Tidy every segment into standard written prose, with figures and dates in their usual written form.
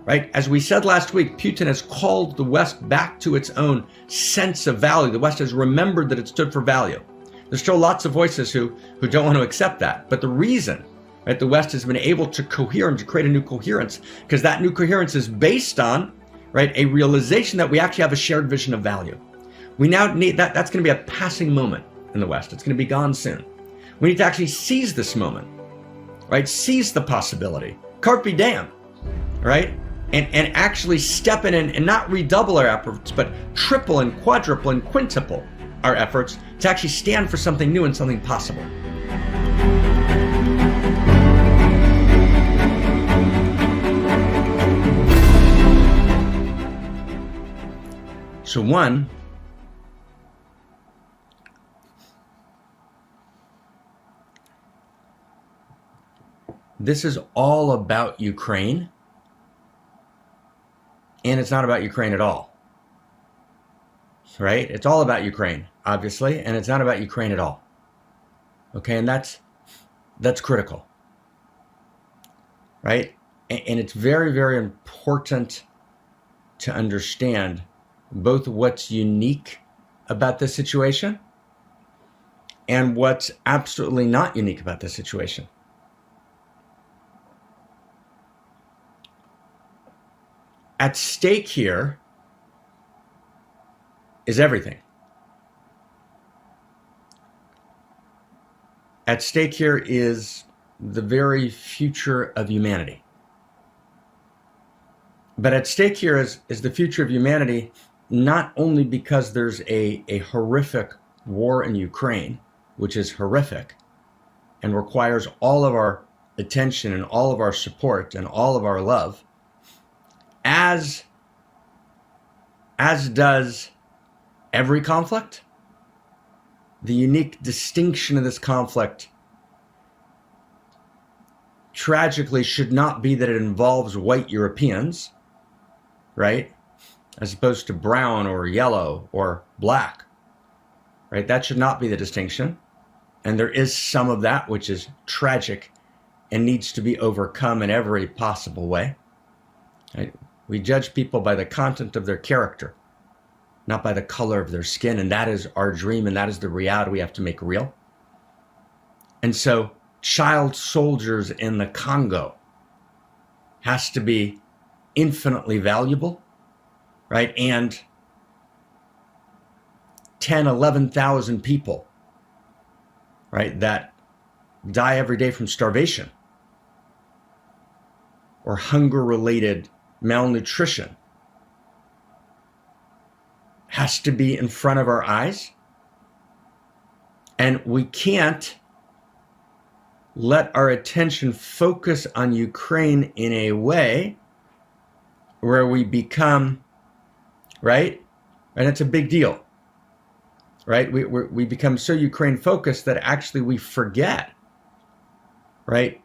right? As we said last week, Putin has called the West back to its own sense of value. The West has remembered that it stood for value. There's still lots of voices who don't want to accept that. But the reason, right, the West has been able to cohere and to create a new coherence, because that new coherence is based on, right, a realization that we actually have a shared vision of value. We now need that. That's going to be a passing moment in the West. It's going to be gone soon. We need to actually seize this moment, right? Seize the possibility. Carpe diem, right? And actually step in and not redouble our efforts, but triple and quadruple and quintuple our efforts to actually stand for something new and something possible. So one, this is all about Ukraine, and it's not about Ukraine at all, right? It's all about Ukraine, obviously, and it's not about Ukraine at all. Okay, and that's critical, right? And it's very, very important to understand both what's unique about this situation and what's absolutely not unique about this situation. At stake here is everything. At stake here is the very future of humanity. But at stake here is the future of humanity, not only because there's a horrific war in Ukraine, which is horrific and requires all of our attention and all of our support and all of our love, as does every conflict. The unique distinction of this conflict tragically should not be that it involves white Europeans, right? As opposed to brown or yellow or black, right? That should not be the distinction. And there is some of that which is tragic and needs to be overcome in every possible way. Right? We judge people by the content of their character, not by the color of their skin. And that is our dream, and that is the reality we have to make real. And so child soldiers in the Congo has to be infinitely valuable, right? And 10, 11,000 people, right, that die every day from starvation or hunger-related malnutrition has to be in front of our eyes. And we can't let our attention focus on Ukraine in a way where we become, right? And it's a big deal, right? We become so Ukraine focused that actually we forget, right,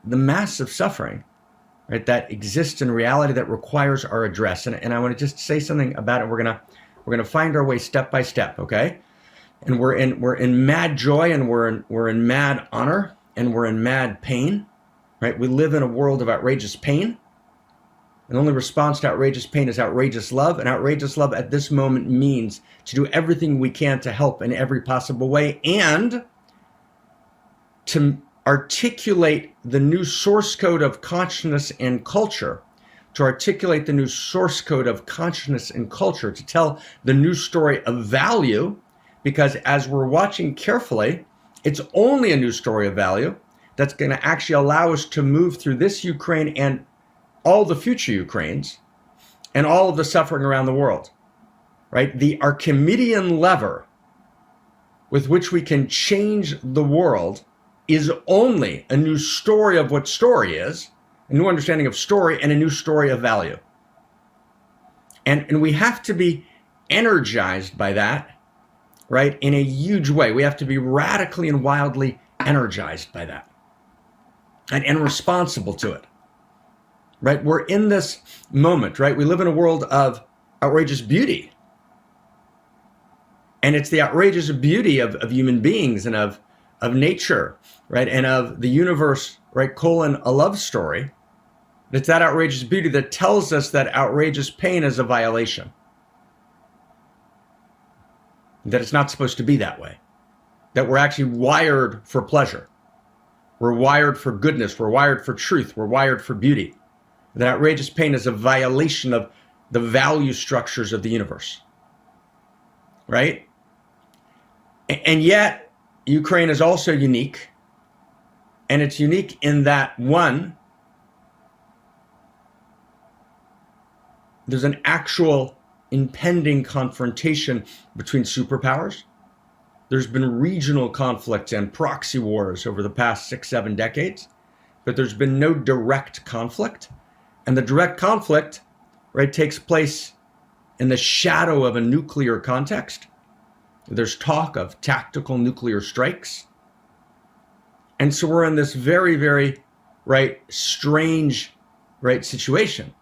the massive suffering, right, that exists in reality that requires our address. And I want to just say something about it. We're gonna find our way step by step, okay? And we're in mad joy, and we're in mad honor, and we're in mad pain, right? We live in a world of outrageous pain. And the only response to outrageous pain is outrageous love. And outrageous love at this moment means to do everything we can to help in every possible way, and to articulate the new source code of consciousness and culture, to articulate the new source code of consciousness and culture, to tell the new story of value, because as we're watching carefully, it's only a new story of value that's going to actually allow us to move through this Ukraine and all the future Ukraines and all of the suffering around the world, right? The Archimedean lever with which we can change the world is only a new story of what story is, a new understanding of story, and a new story of value. And we have to be energized by that, right, in a huge way. We have to be radically and wildly energized by that and responsible to it, right? We're in this moment, right? We live in a world of outrageous beauty. And it's the outrageous beauty of human beings and of nature, right? And of the universe, right? A love story It's that outrageous beauty that tells us that outrageous pain is a violation. That it's not supposed to be that way. That we're actually wired for pleasure. We're wired for goodness. We're wired for truth. We're wired for beauty. That outrageous pain is a violation of the value structures of the universe. Right? And yet, Ukraine is also unique. And it's unique in that, one, there's an actual impending confrontation between superpowers. There's been regional conflict and proxy wars over the past 6-7 decades, but there's been no direct conflict. And the direct conflict, right, takes place in the shadow of a nuclear context. There's talk of tactical nuclear strikes. And so we're in this very, very, right, strange, right, situation,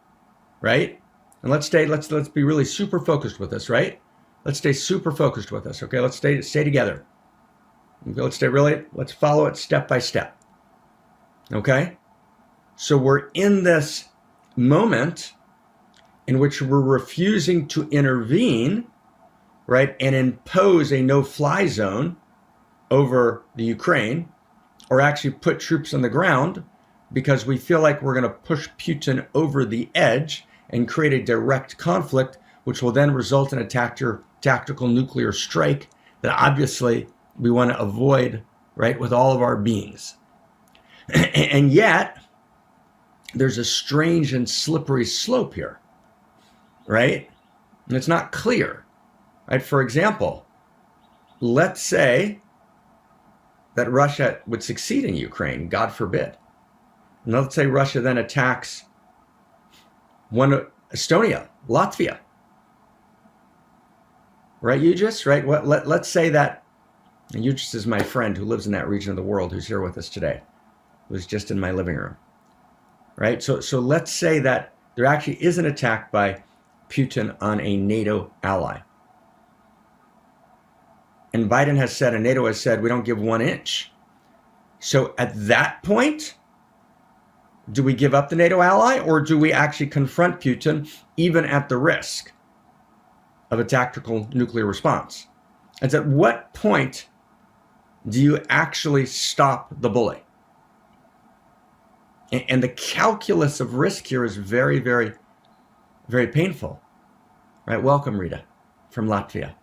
right? And let's be really super focused with this, right? Let's stay super focused with this, okay? Let's stay together. Okay, let's follow it step by step. Okay? So we're in this moment in which we're refusing to intervene, right, and impose a no-fly zone over the Ukraine, or actually put troops on the ground, because we feel like we're going to push Putin over the edge and create a direct conflict, which will then result in a tactical nuclear strike that obviously we want to avoid, right, with all of our beings. And yet, there's a strange and slippery slope here, right? And it's not clear, right? For example, let's say that Russia would succeed in Ukraine, God forbid. And let's say Russia then attacks Estonia, Latvia. Right, Eugis? Right? Let's say that, and Eugis is my friend who lives in that region of the world, who's here with us today, who's just in my living room. Right? So let's say that there actually is an attack by Putin on a NATO ally. And Biden has said, and NATO has said, we don't give 1 inch. So at that point, do we give up the NATO ally, or do we actually confront Putin even at the risk of a tactical nuclear response? It's at what point do you actually stop the bully? And the calculus of risk here is very, very, very painful. Right? Welcome, Rita, from Latvia.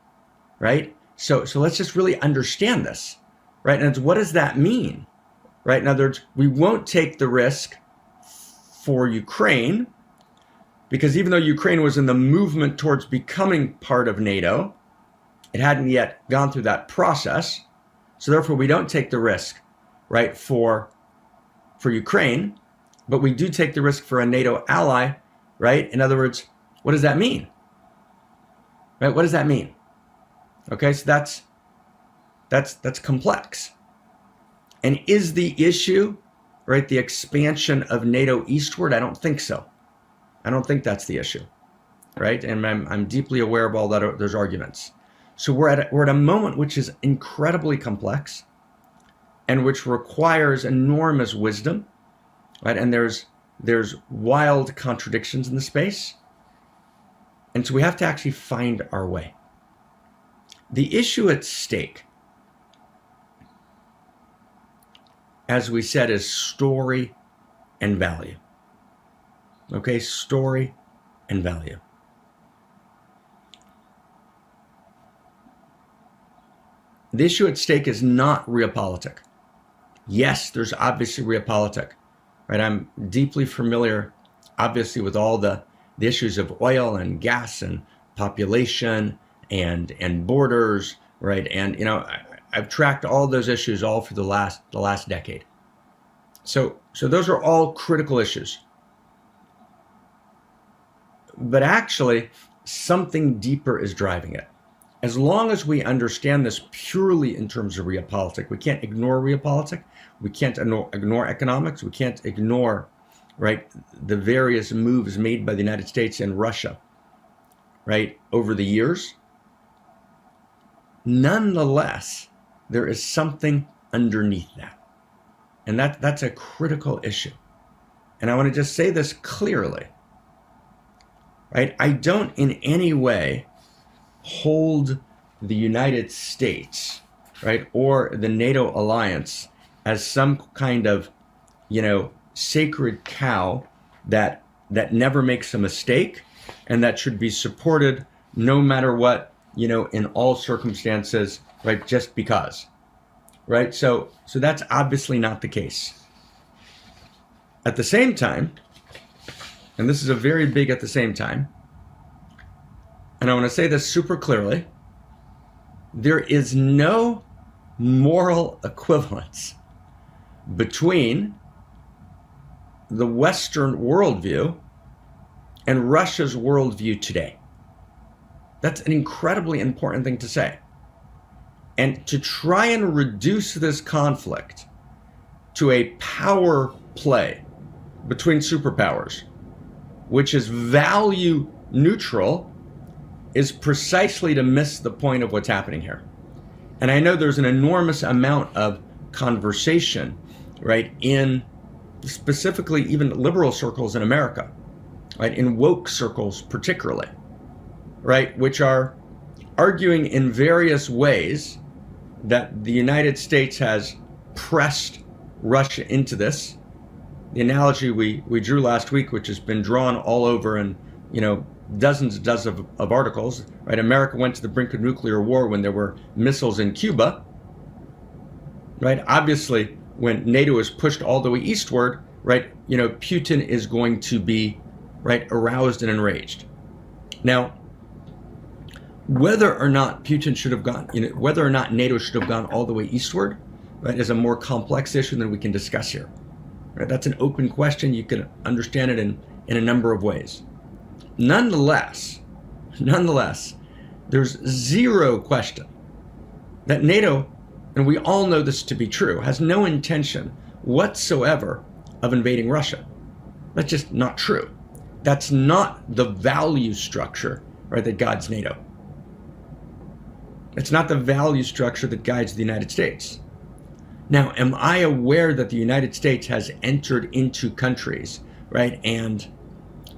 Right? So let's just really understand this. Right? And what does that mean? Right? In other words, we won't take the risk for Ukraine, because even though Ukraine was in the movement towards becoming part of NATO, it hadn't yet gone through that process. So therefore, we don't take the risk, right, for Ukraine, but we do take the risk for a NATO ally, right? In other words, what does that mean? Right? What does that mean? Okay, so that's complex. And is the issue, right, the expansion of NATO eastward? I don't think so. I don't think that's the issue, right? And I'm deeply aware of all that those arguments. So we're at a moment which is incredibly complex, and which requires enormous wisdom, right? And there's wild contradictions in the space, and so we have to actually find our way. The issue at stake, as we said, is story and value. Okay, story and value. The issue at stake is not realpolitik. Yes, there's obviously realpolitik, right? I'm deeply familiar, obviously, with all the issues of oil and gas and population and borders, right? And I've tracked all those issues all for the last decade. So those are all critical issues. But actually, something deeper is driving it. As long as we understand this purely in terms of realpolitik, we can't ignore realpolitik. We can't ignore economics. We can't ignore, right, the various moves made by the United States and Russia, right, over the years. Nonetheless, there is something underneath that. And that's a critical issue. and I want to just say this clearly, right? I don't in any way hold the United States, right, or the NATO alliance as some kind of, sacred cow that never makes a mistake and that should be supported no matter what, in all circumstances, right, just because, right? So that's obviously not the case. At the same time, and this is a very big at the same time, and I want to say this super clearly, there is no moral equivalence between the Western worldview and Russia's worldview today. That's an incredibly important thing to say. And to try and reduce this conflict to a power play between superpowers, which is value neutral, is precisely to miss the point of what's happening here. And I know there's an enormous amount of conversation, right, in specifically even liberal circles in America, right, in woke circles particularly, right, which are arguing in various ways that the United States has pressed Russia into this. The analogy we drew last week, which has been drawn all over and, dozens and dozens of articles, right? America went to the brink of nuclear war when there were missiles in Cuba, right? Obviously, when NATO is pushed all the way eastward, right, Putin is going to be, right, aroused and enraged. Now, whether or not Putin should have gone, whether or not NATO should have gone all the way eastward, right, is a more complex issue than we can discuss here. Right? That's an open question. You can understand it in a number of ways. Nonetheless, there's zero question that NATO, and we all know this to be true, has no intention whatsoever of invading Russia. That's just not true. That's not the value structure, right, that guides NATO. It's not the value structure that guides the United States. Now, am I aware that the United States has entered into countries, right, and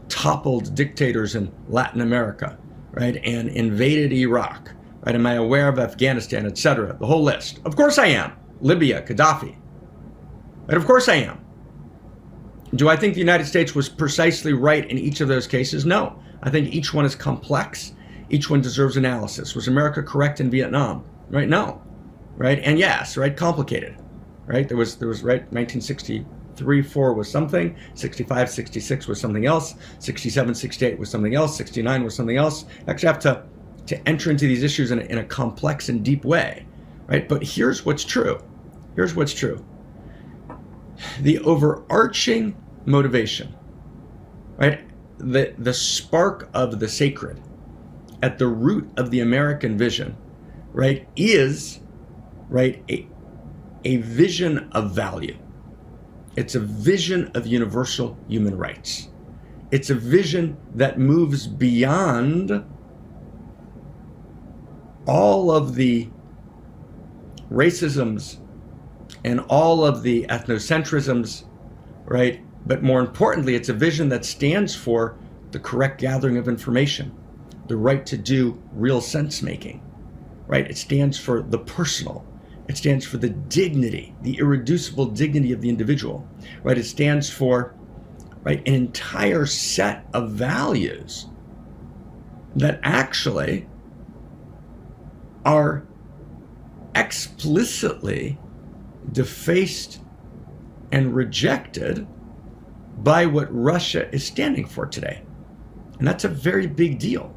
toppled dictators in Latin America, right, and invaded Iraq, right? Am I aware of Afghanistan, etc.? The whole list. Of course I am. Libya, Gaddafi. Right? Of course I am. Do I think the United States was precisely right in each of those cases? No. I think each one is complex. Each one deserves analysis. Was America correct in Vietnam? Right? No. Right? And yes, right? Complicated. Right? There was right, 1963, 4 was something, 65, 66 was something else, 67, 68 was something else, 69 was something else. You actually have to enter into these issues in a complex and deep way, right? But here's what's true. Here's what's true. The overarching motivation, right? The spark of the sacred at the root of the American vision, right, is, right, a vision of value. It's a vision of universal human rights. It's a vision that moves beyond all of the racisms and all of the ethnocentrisms, right? But more importantly, it's a vision that stands for the correct gathering of information, the right to do real sense making, right? It stands for the personal. It stands for the dignity, the irreducible dignity of the individual, right? It stands for, right, an entire set of values that actually are explicitly defaced and rejected by what Russia is standing for today. And that's a very big deal,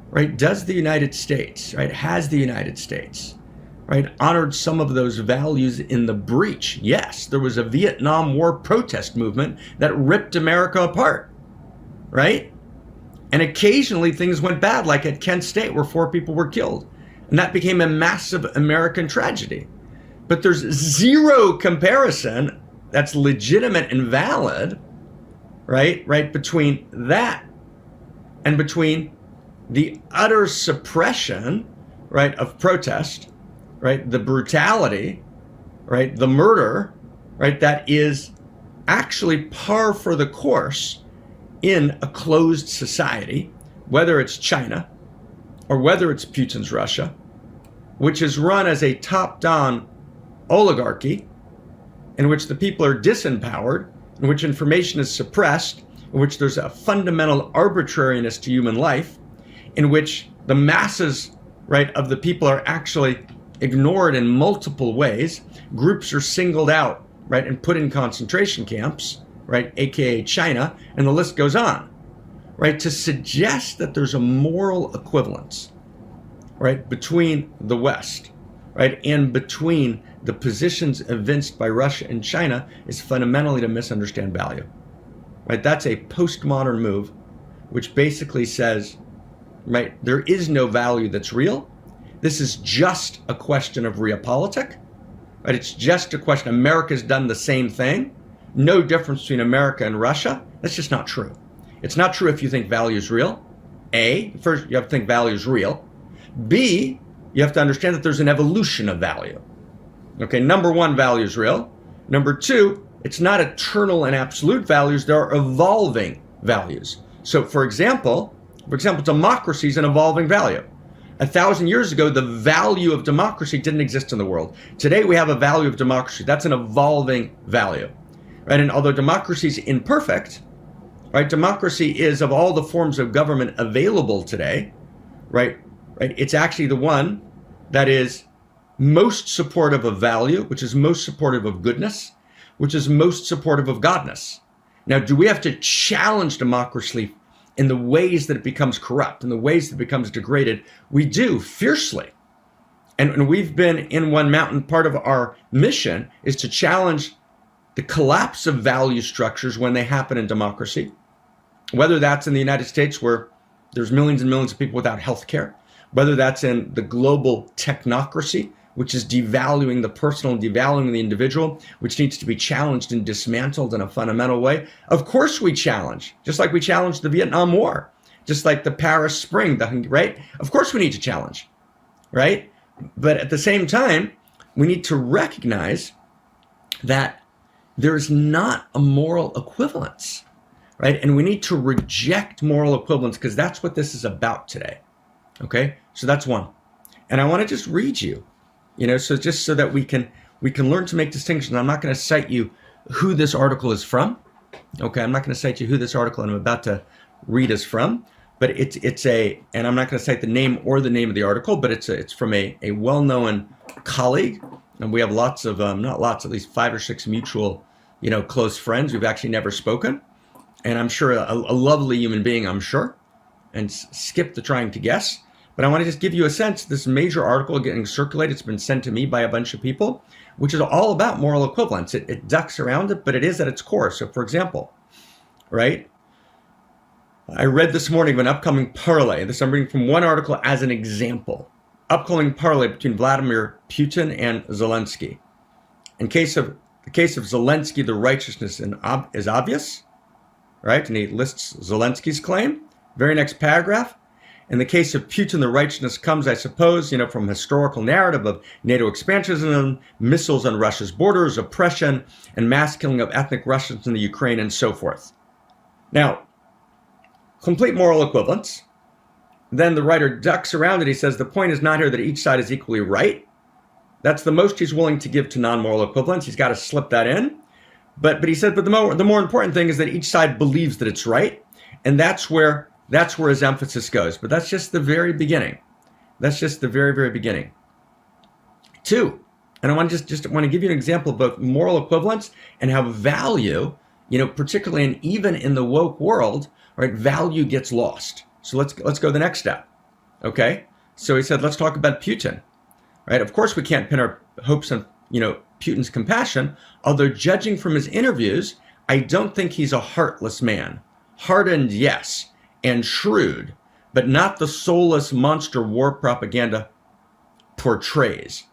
right? Does the United States, right, has the United States, right, honored some of those values in the breach? Yes, there was a Vietnam War protest movement that ripped America apart, right? And occasionally things went bad, like at Kent State where 4 people were killed. And that became a massive American tragedy. But there's zero comparison that's legitimate and valid, right, between that and between the utter suppression, right, of protest, right, the brutality, right, the murder, right, that is actually par for the course in a closed society, whether it's China or whether it's Putin's Russia, which is run as a top-down oligarchy in which the people are disempowered, in which information is suppressed, in which there's a fundamental arbitrariness to human life, in which the masses, right, of the people are actually ignored in multiple ways. Groups are singled out, right, and put in concentration camps, right, aka China, and the list goes on, right? To suggest that there's a moral equivalence, right, between the West, right, and between the positions evinced by Russia and China is fundamentally to misunderstand value, right? That's a postmodern move, which basically says, right, there is no value that's real. This is just a question of realpolitik, right? It's just a question. America's done the same thing. No difference between America and Russia. That's just not true. It's not true if you think value is real. A, first you have to think value is real. B, you have to understand that there's an evolution of value. Okay, number one, value is real. Number two, it's not eternal and absolute values. There are evolving values. So for example, democracy is an evolving value. 1,000 years ago, the value of democracy didn't exist in the world. Today, we have a value of democracy. That's an evolving value, right? And although democracy is imperfect, right? Democracy is, of all the forms of government available today, right? It's actually the one that is most supportive of value, which is most supportive of goodness, which is most supportive of godness. Now, do we have to challenge democracy in the ways that it becomes corrupt, in the ways that it becomes degraded? We do, fiercely. And we've been in One Mountain. Part of our mission is to challenge the collapse of value structures when they happen in democracy, whether that's in the United States where there's millions and millions of people without health care, whether that's in the global technocracy, which is devaluing the personal and devaluing the individual, which needs to be challenged and dismantled in a fundamental way. Of course we challenge, just like we challenged the Vietnam War, just like the Paris Spring, right? Of course we need to challenge, right? But at the same time, we need to recognize that there's not a moral equivalence, right? And we need to reject moral equivalence because that's what this is about today, okay? So that's one. And I want to just read you, so just so that we can learn to make distinctions. I'm not going to cite you who this article is from. Okay, I'm not going to cite you who this article I'm about to read is from, but and I'm not going to cite the name or the name of the article, but it's from a well-known colleague, and we have lots of not lots, at least 5 or 6 mutual, close friends. We've actually never spoken, and I'm sure a lovely human being, I'm sure, and skip the trying to guess. But I want to just give you a sense, this major article getting circulated, it's been sent to me by a bunch of people, which is all about moral equivalence. It ducks around it, but it is at its core. So for example, right, I read this morning of an upcoming parlay. This I'm reading from one article as an example. Upcoming parlay between Vladimir Putin and Zelensky. In the case of Zelensky, the righteousness is obvious, right? And he lists Zelensky's claim. Very next paragraph. In the case of Putin, the righteousness comes, I suppose, from historical narrative of NATO expansionism, missiles on Russia's borders, oppression, and mass killing of ethnic Russians in the Ukraine, and so forth. Now, complete moral equivalence. Then the writer ducks around it. He says the point is not here that each side is equally right. That's the most he's willing to give to non-moral equivalence. He's got to slip that in. But he said, the more important thing is that each side believes that it's right, and that's where his emphasis goes. But that's just the very beginning. That's just the very, very beginning. 2, and I want to just want to give you an example of both moral equivalence and how value, particularly and even in the woke world, right, value gets lost. So let's go the next step. Okay? So he said, let's talk about Putin. Right? Of course we can't pin our hopes on, Putin's compassion, although judging from his interviews, I don't think he's a heartless man. Hardened, yes, and shrewd, but not the soulless monster war propaganda portrays.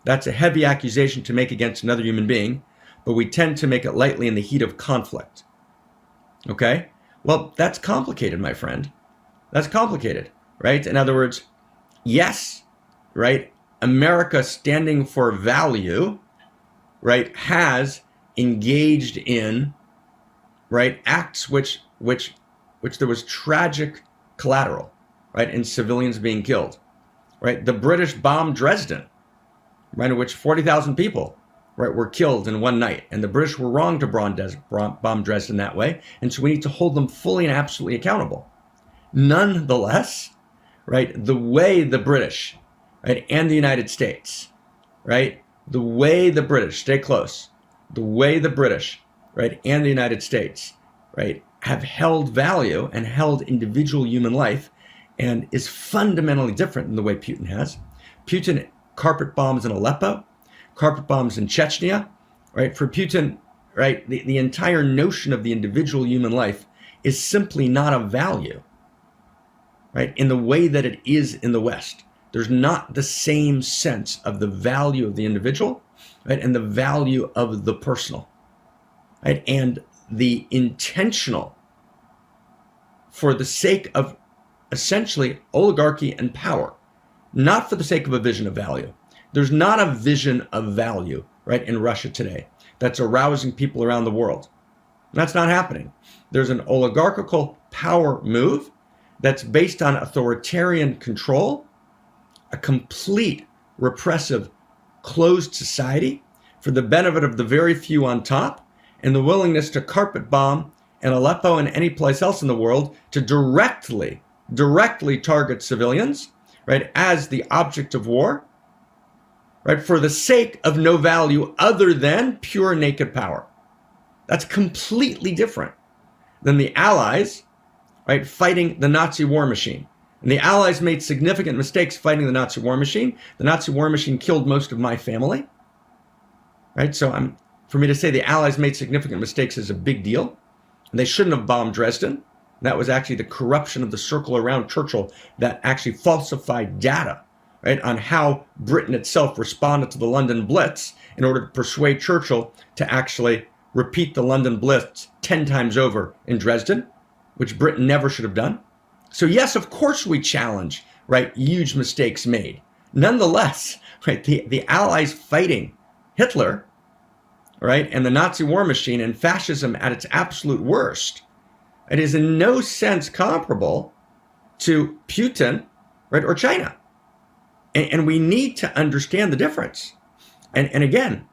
That's a heavy accusation to make against another human being, but we tend to make it lightly in the heat of conflict. Okay? Well, that's complicated, my friend. That's complicated, right? In other words, yes, right, America standing for value, right, has engaged in, right, acts which there was tragic collateral, right, and civilians being killed, right? The British bombed Dresden, right, in which 40,000 people, right, were killed in one night. And the British were wrong to bomb Dresden that way. And so we need to hold them fully and absolutely accountable. Nonetheless, right, the way the British, right, and the United States, right, the way the British, stay close, the way the British, right, and the United States, right, have held value and held individual human life and is fundamentally different than the way Putin has. Putin carpet bombs in Aleppo, carpet bombs in Chechnya, right? For Putin, right, the entire notion of the individual human life is simply not of value, right, in the way that it is in the West. There's not the same sense of the value of the individual, right, and the value of the personal, right, and the intentional, for the sake of essentially oligarchy and power, not for the sake of a vision of value. There's not a vision of value, right, in Russia today that's arousing people around the world. That's not happening. There's an oligarchical power move that's based on authoritarian control, a complete repressive, closed society for the benefit of the very few on top, and the willingness to carpet bomb in Aleppo and any place else in the world to directly target civilians, right, as the object of war, right, for the sake of no value other than pure naked power. That's completely different than the Allies, right, fighting the Nazi war machine. And the Allies made significant mistakes fighting the Nazi war machine. The Nazi war machine killed most of my family, right? So for me to say the Allies made significant mistakes is a big deal. And they shouldn't have bombed Dresden. That was actually the corruption of the circle around Churchill that actually falsified data, right, on how Britain itself responded to the London Blitz in order to persuade Churchill to actually repeat the London Blitz 10 times over in Dresden, which Britain never should have done. So yes, of course we challenge, right, huge mistakes made. Nonetheless, right, the Allies fighting Hitler, right, and the Nazi war machine and fascism at its absolute worst, it is in no sense comparable to Putin, right, or China. And we need to understand the difference. And again,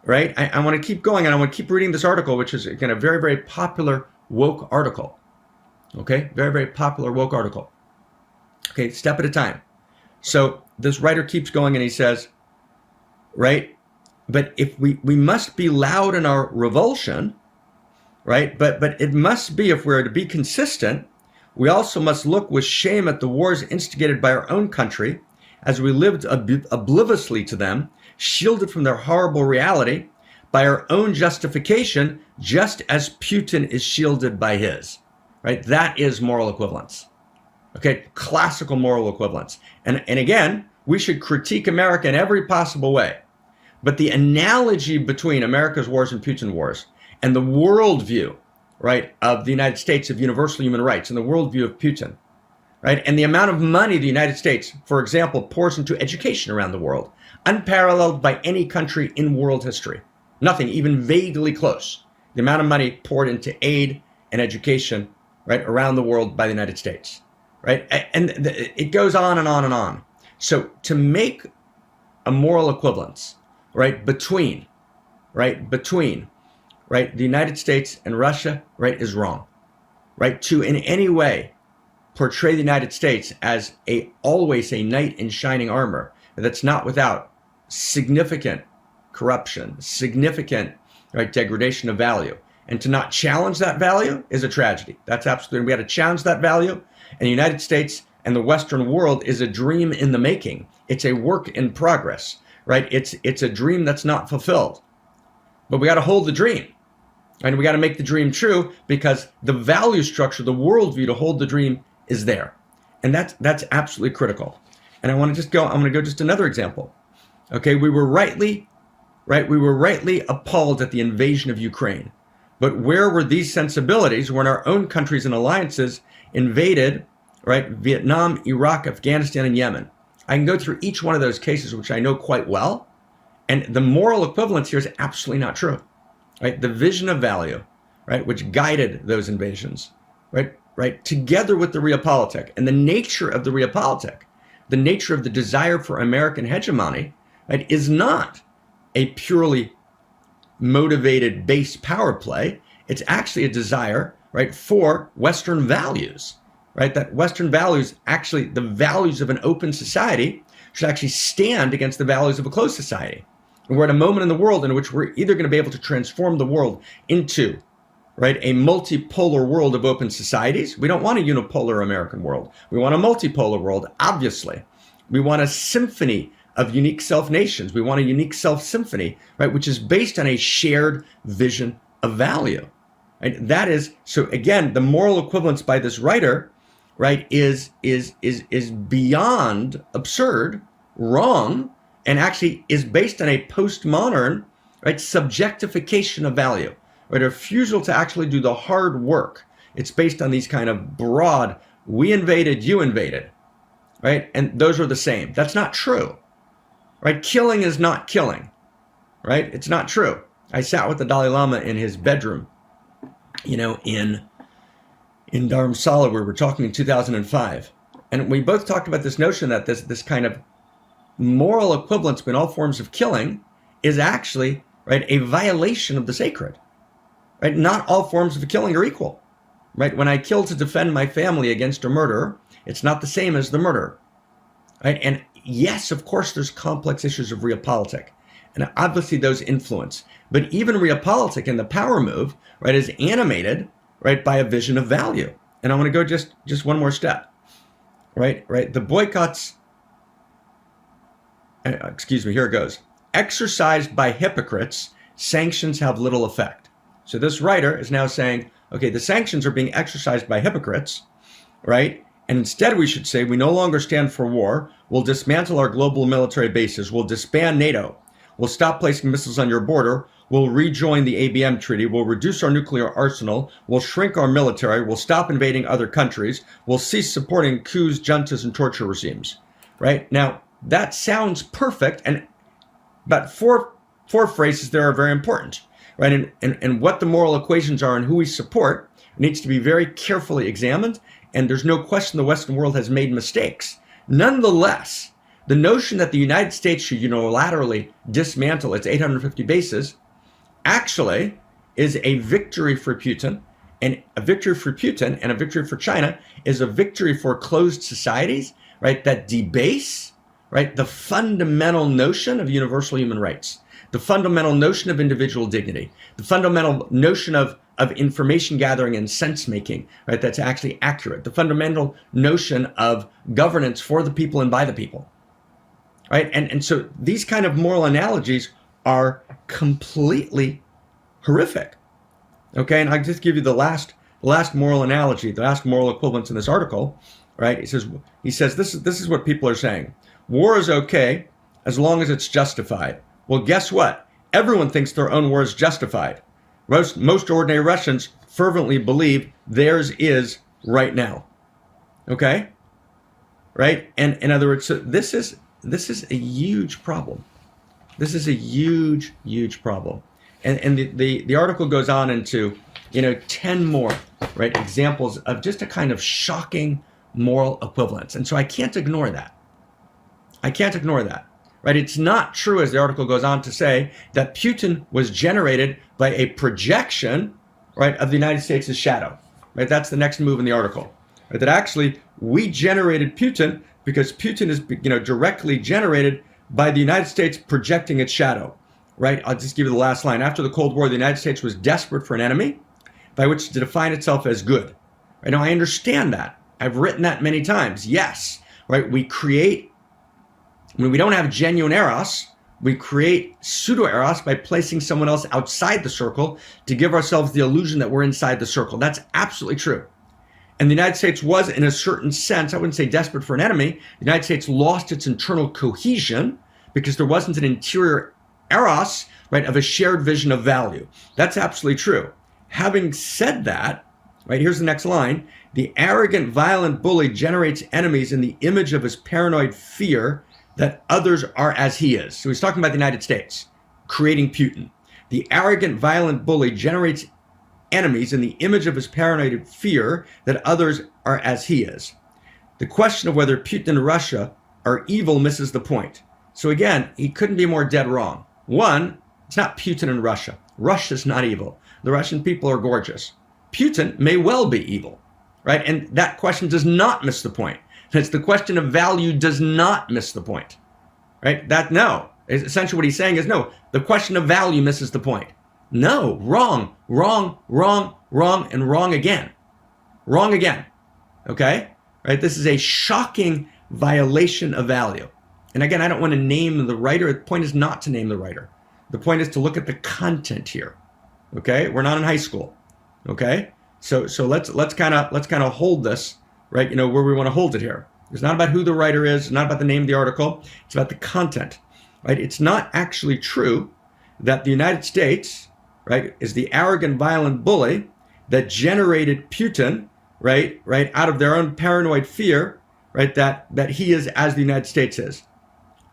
right, I want to keep going, and I want to keep reading this article, which is, again, a very, very popular woke article. Okay, very, very popular woke article. Okay, step at a time. So this writer keeps going and he says, right, but if we must be loud in our revulsion, right, but it must be, if we're to be consistent, we also must look with shame at the wars instigated by our own country, as we lived obliviously to them, shielded from their horrible reality by our own justification, just as Putin is shielded by his. Right? That is moral equivalence. Okay, classical moral equivalence. And again, we should critique America in every possible way. But the analogy between America's wars and Putin's wars and the worldview, right, of the United States of universal human rights and the worldview of Putin, right, and the amount of money the United States, for example, pours into education around the world, unparalleled by any country in world history. Nothing even vaguely close. The amount of money poured into aid and education, right, around the world by the United States, right? And it goes on and on and on. So to make a moral equivalence, right, between the United States and Russia, right, is wrong, right? To in any way portray the United States as always a knight in shining armor that's not without significant corruption, significant, right, degradation of value. And to not challenge that value is a tragedy. That's absolutely, we got to challenge that value. And the United States and the Western world is a dream in the making. It's a work in progress, right? It's a dream that's not fulfilled. But we got to hold the dream. And we got to make the dream true, because the value structure, the worldview to hold the dream is there. And that's absolutely critical. And I'm going to go just another example. Okay, we were rightly appalled at the invasion of Ukraine. But where were these sensibilities when our own countries and alliances invaded, right, Vietnam, Iraq, Afghanistan, and Yemen? I can go through each one of those cases, which I know quite well. And the moral equivalence here is absolutely not true. right? The vision of value, right, which guided those invasions, right, together with the realpolitik and the nature of the realpolitik, the nature of the desire for American hegemony, right, is not a purely motivated base power play. It's actually a desire, right, for Western values, right? That Western values, actually the values of an open society, should actually stand against the values of a closed society. And we're at a moment in the world in which we're either going to be able to transform the world into, right, a multipolar world of open societies. We don't want a unipolar American world. We want a multipolar world, obviously. We want a symphony of unique self-nations. We want a unique self-symphony, right, which is based on a shared vision of value. Right? That is, so again, the moral equivalence by this writer, right, is beyond absurd, wrong, and actually is based on a postmodern, right, subjectification of value, right, a refusal to actually do the hard work. It's based on these kind of broad, we invaded, you invaded, right, and those are the same. That's not true, right? Killing is not killing, right? It's not true. I sat with the Dalai Lama in his bedroom, in Dharamsala, where we were talking in 2005. And we both talked about this notion that this kind of moral equivalence between all forms of killing is actually, right, a violation of the sacred, right? Not all forms of killing are equal, right? When I kill to defend my family against a murderer, it's not the same as the murderer, right? And yes, of course, there's complex issues of realpolitik, and obviously those influence. But even realpolitik in the power move, right, is animated, right, by a vision of value. And I want to go just one more step, right? The boycotts, here it goes. Exercised by hypocrites, sanctions have little effect. So this writer is now saying, okay, the sanctions are being exercised by hypocrites, right? And instead we should say, we no longer stand for war. We'll dismantle our global military bases. We'll disband NATO. We'll stop placing missiles on your border. We'll rejoin the ABM treaty. We'll reduce our nuclear arsenal. We'll shrink our military. We'll stop invading other countries. We'll cease supporting coups, juntas, and torture regimes, right? Now, that sounds perfect, but four phrases there are very important, right? And what the moral equations are and who we support needs to be very carefully examined, and there's no question the Western world has made mistakes. Nonetheless, the notion that the United States should unilaterally dismantle its 850 bases actually is a victory for Putin, and a victory for Putin and a victory for China is a victory for closed societies, right, that debase, right, the fundamental notion of universal human rights, the fundamental notion of individual dignity, the fundamental notion of information gathering and sense making, right, that's actually accurate, the fundamental notion of governance for the people and by the people, right? And so these kind of moral analogies are completely horrific, okay? And I'll just give you the last moral analogy, the last moral equivalence in this article, right? He says this is what people are saying. War is okay as long as it's justified. Well, guess what? Everyone thinks their own war is justified. Most ordinary Russians fervently believe theirs is right now. Okay? Right? And in other words, so this is a huge problem. This is a huge, huge problem. And the article goes on into, 10 more, right, examples of just a kind of shocking moral equivalence. And so I can't ignore that. Right? It's not true, as the article goes on to say, that Putin was generated by a projection, right, of the United States' shadow. Right? That's the next move in the article. Right? That actually we generated Putin because Putin is, directly generated by the United States projecting its shadow. Right? I'll just give you the last line. After the Cold War, the United States was desperate for an enemy by which to define itself as good. Right? Now, I understand that. I've written that many times. Yes. Right? When we don't have genuine eros, we create pseudo-eros by placing someone else outside the circle to give ourselves the illusion that we're inside the circle. That's absolutely true. And the United States was, in a certain sense, I wouldn't say desperate for an enemy. The United States lost its internal cohesion because there wasn't an interior eros, right, of a shared vision of value. That's absolutely true. Having said that, right, here's the next line. The arrogant, violent bully generates enemies in the image of his paranoid fear that others are as he is. So he's talking about the United States creating Putin. The arrogant, violent bully generates enemies in the image of his paranoid fear that others are as he is. The question of whether Putin and Russia are evil misses the point. So again, he couldn't be more dead wrong. One, it's not Putin and Russia. Russia's not evil. The Russian people are gorgeous. Putin may well be evil, right? And that question does not miss the point. It's the question of value does not miss the point, right? No. Essentially what he's saying is no, the question of value misses the point. No, wrong, wrong, wrong, wrong, and wrong again. Wrong again, okay? Right? This is a shocking violation of value. And again, I don't want to name the writer. The point is not to name the writer. The point is to look at the content here, okay? We're not in high school, okay? So let's kind of hold this, right? You know, where we want to hold it here. It's not about who the writer is, it's not about the name of the article, it's about the content, right? It's not actually true that the United States, right, is the arrogant, violent bully that generated Putin, right, out of their own paranoid fear, right, that he is as the United States is.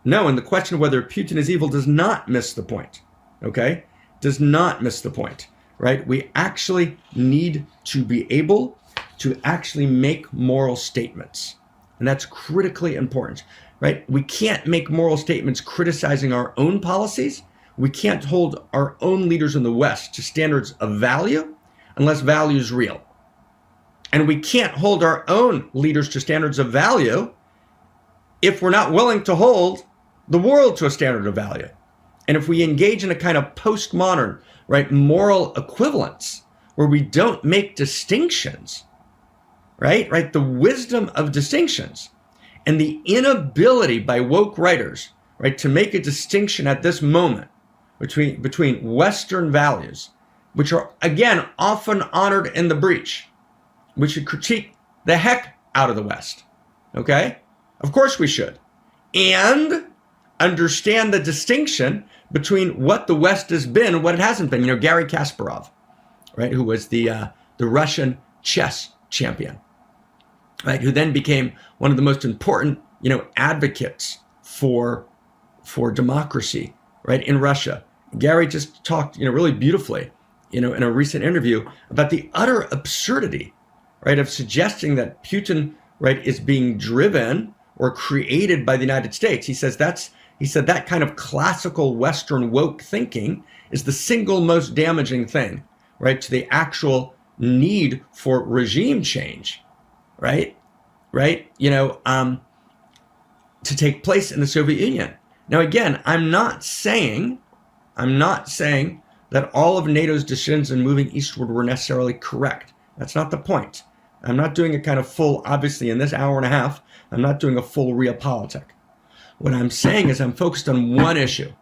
No, and the question of whether Putin is evil does not miss the point, okay? Does not miss the point, right? We actually need to be able to actually make moral statements. And that's critically important, right? We can't make moral statements criticizing our own policies. We can't hold our own leaders in the West to standards of value unless value is real. And we can't hold our own leaders to standards of value if we're not willing to hold the world to a standard of value. And if we engage in a kind of postmodern, right, moral equivalence where we don't make distinctions, right, the wisdom of distinctions and the inability by woke writers, right, to make a distinction at this moment between Western values, which are, again, often honored in the breach. We should critique the heck out of the West, okay? Of course we should. And understand the distinction between what the West has been and what it hasn't been. You know, Garry Kasparov, right, who was the Russian chess champion, right, who then became one of the most important, you know, advocates for democracy, right, in Russia. Gary just talked, you know, really beautifully, you know, in a recent interview about the utter absurdity, right, of suggesting that Putin, right, is being driven or created by the United States. He said that kind of classical Western woke thinking is the single most damaging thing, right, to the actual need for regime change, right, you know, to take place in the Soviet Union. Now, again, I'm not saying that all of NATO's decisions in moving eastward were necessarily correct. That's not the point. I'm not doing a kind of full, obviously in this hour and a half, I'm not doing a full realpolitik. What I'm saying is I'm focused on one issue.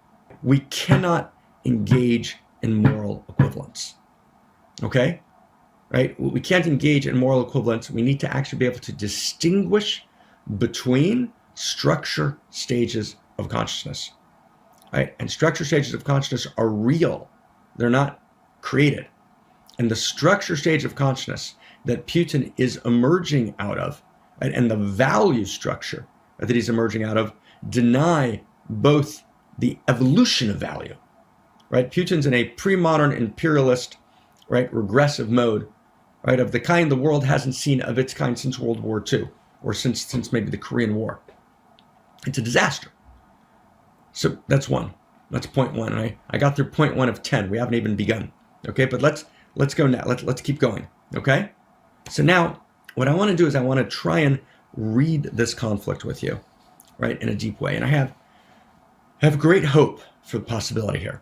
We cannot engage in moral equivalence, okay? Right? We can't engage in moral equivalence. We need to actually be able to distinguish between structure stages of consciousness, right? And structure stages of consciousness are real. They're not created. And the structure stage of consciousness that Putin is emerging out of, right, and the value structure that he's emerging out of deny both the evolution of value, right? Putin's in a pre-modern imperialist, right, regressive mode, right, of the kind the world hasn't seen of its kind since World War II, or since maybe the Korean War. It's a disaster. So that's one. That's point one. And I got through point one of 10. We haven't even begun. Okay, but let's go now. Let's keep going. Okay? So now what I want to do is I want to try and read this conflict with you, right, in a deep way. And I have great hope for the possibility here,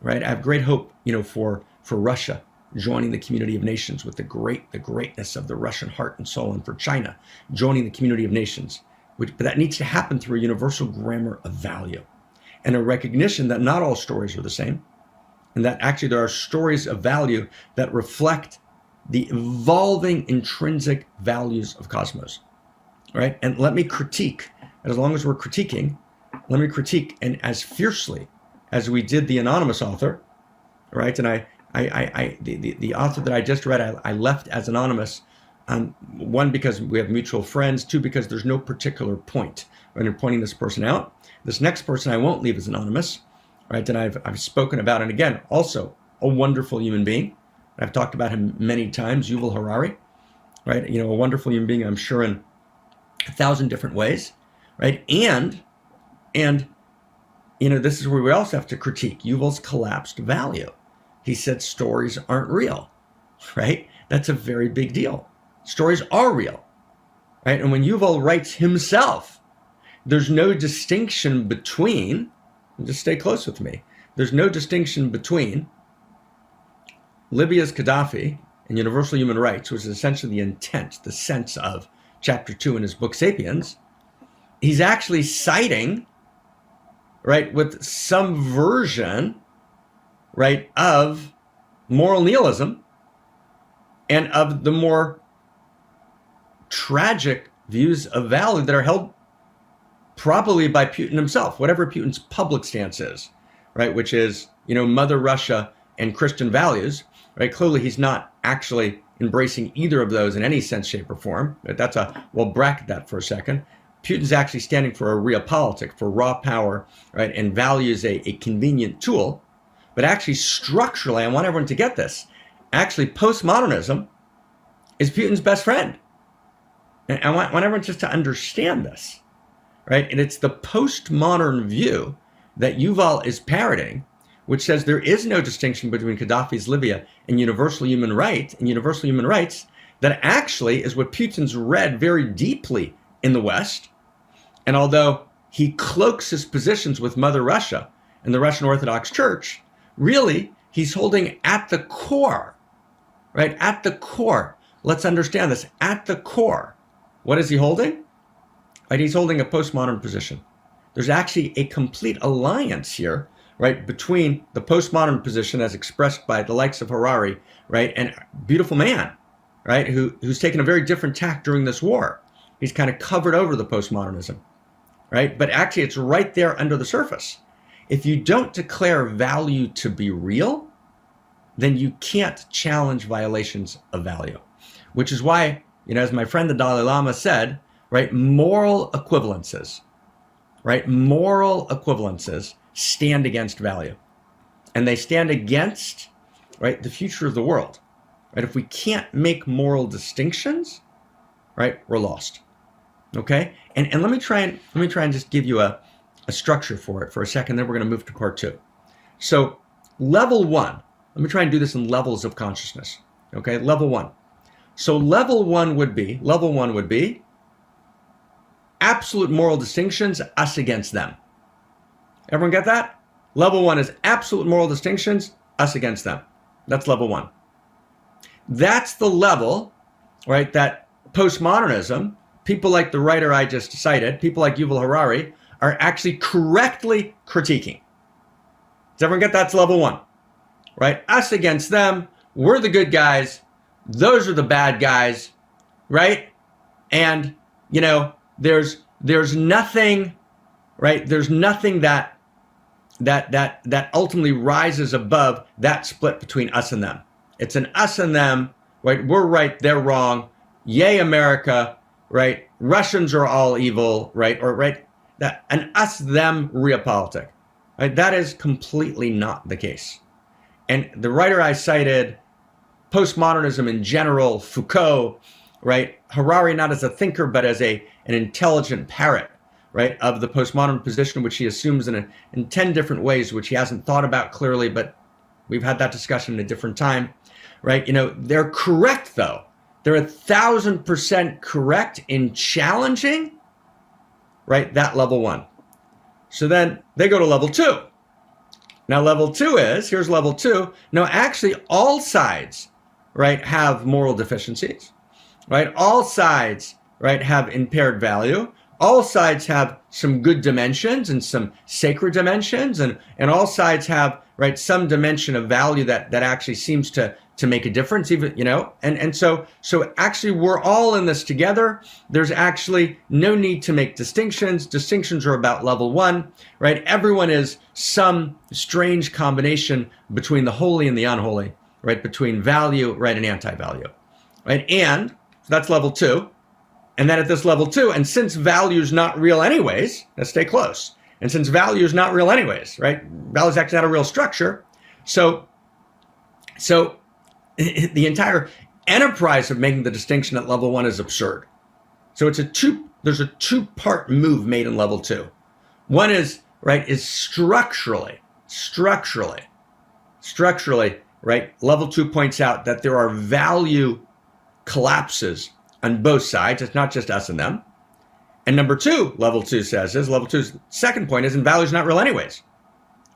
right? I have great hope, you know, for Russia joining the community of nations with the greatness of the Russian heart and soul, and for China joining the community of nations. But that needs to happen through a universal grammar of value and a recognition that not all stories are the same, and that actually there are stories of value that reflect the evolving intrinsic values of cosmos, right? And let me critique, as long as we're critiquing, let me critique, and as fiercely as we did the anonymous author, right? And the author that I just read, I left as anonymous, one, because we have mutual friends, two, because there's no particular point when you're pointing this person out. This next person I won't leave as anonymous, right? And I've spoken about, and again, also a wonderful human being. I've talked about him many times, Yuval Harari, right? A wonderful human being, I'm sure, in 1,000 different ways, right? And this is where we also have to critique Yuval's collapsed value. He said stories aren't real, right? That's a very big deal. Stories are real, right? And when Yuval writes himself, there's no distinction between, just stay close with me, there's no distinction between Libya's Gaddafi and universal human rights, which is essentially the intent, the sense of chapter 2 in his book Sapiens. He's actually citing, right, with some version, right, of moral nihilism and of the more tragic views of value that are held probably by Putin himself, whatever Putin's public stance is, right, which is, Mother Russia and Christian values, right? Clearly he's not actually embracing either of those in any sense, shape, or form. We'll bracket that for a second. Putin's actually standing for a realpolitik, for raw power, right, and values a convenient tool. But actually, structurally, I want everyone to get this. Actually, postmodernism is Putin's best friend. And I want everyone just to understand this, right? And it's the postmodern view that Yuval is parroting, which says there is no distinction between Gaddafi's Libya and universal human rights, that actually is what Putin's read very deeply in the West. And although he cloaks his positions with Mother Russia and the Russian Orthodox Church, really, he's holding at the core, right? At the core. Let's understand this. At the core, what is he holding? Right? He's holding a postmodern position. There's actually a complete alliance here, right, between the postmodern position as expressed by the likes of Harari, right, and beautiful man, right, who's taken a very different tack during this war. He's kind of covered over the postmodernism, right? But actually, it's right there under the surface. If you don't declare value to be real, then you can't challenge violations of value, which is why, as my friend the Dalai Lama said, right, moral equivalences, right, moral equivalences stand against value. And they stand against, right, the future of the world, right? If we can't make moral distinctions, right, we're lost. Okay, and let me try and just give you a structure for it for a second. Then we're going to move to part 2. So level 1. Let me try and do this in levels of consciousness. Okay, level 1. So level one would be absolute moral distinctions, us against them. Everyone get that? Level 1 is absolute moral distinctions, us against them. That's level 1. That's the level, right, that postmodernism, people like the writer I just cited, people like Yuval Harari, are actually correctly critiquing. Does everyone get that's level 1? Right? Us against them, we're the good guys, those are the bad guys, right? And, there's nothing, right? There's nothing that ultimately rises above that split between us and them. It's an us and them, right? We're right, they're wrong. Yay, America, right? Russians are all evil, right? Or right, that an us-them realpolitik, right? That is completely not the case. And the writer I cited, postmodernism in general, Foucault, right? Harari not as a thinker, but as an intelligent parrot, right, of the postmodern position, which he assumes in 10 different ways, which he hasn't thought about clearly, but we've had that discussion at a different time, right? They're correct, though. They're 1,000% correct in challenging, right, that level 1. So then they go to level 2. Now level 2 here's level 2. No, actually all sides, right, have moral deficiencies, right? All sides, right, have impaired value. All sides have some good dimensions and some sacred dimensions, and all sides have, right, some dimension of value that actually seems to make a difference, even, and so actually we're all in this together. There's actually no need to make distinctions. Distinctions are about level 1, right? Everyone is some strange combination between the holy and the unholy, right? Between value, right, and anti-value, right? And that's level 2. And then at this level 2, and since value is not real anyways, let's stay close. And since value is not real anyways, right? Value is actually not a real structure. So the entire enterprise of making the distinction at level 1 is absurd. So there's a two-part move made in level 2. One is, right, is structurally, right? Level 2 points out that there are value collapses on both sides. It's not just us and them. And number 2, level 2 says, is level 2's second point is, and value is not real anyways,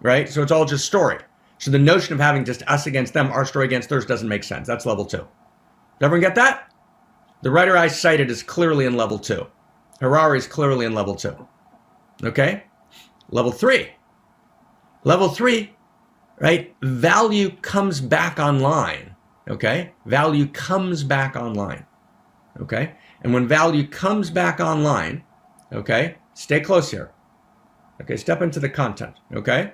right? So it's all just story. So the notion of having just us against them, our story against theirs, doesn't make sense. That's level 2. Did everyone get that? The writer I cited is clearly in level 2. Harari is clearly in level 2. Okay? Level 3. Level 3, right? Value comes back online. Okay? Value comes back online. Okay? And when value comes back online, okay, stay close here. Okay, step into the content, okay?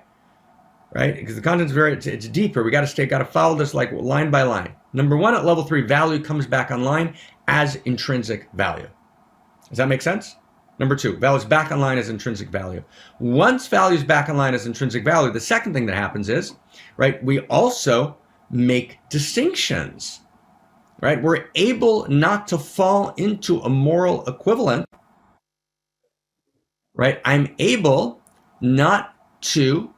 Right? Because the content's it's deeper. We got to follow this like line by line. Number 1, at level 3, value comes back online as intrinsic value. Does that make sense? Number 2, value is back online as intrinsic value. Once value is back online as intrinsic value, the second thing that happens is, right, we also make distinctions. Right? We're able not to fall into a moral equivalent. Right? I'm able not to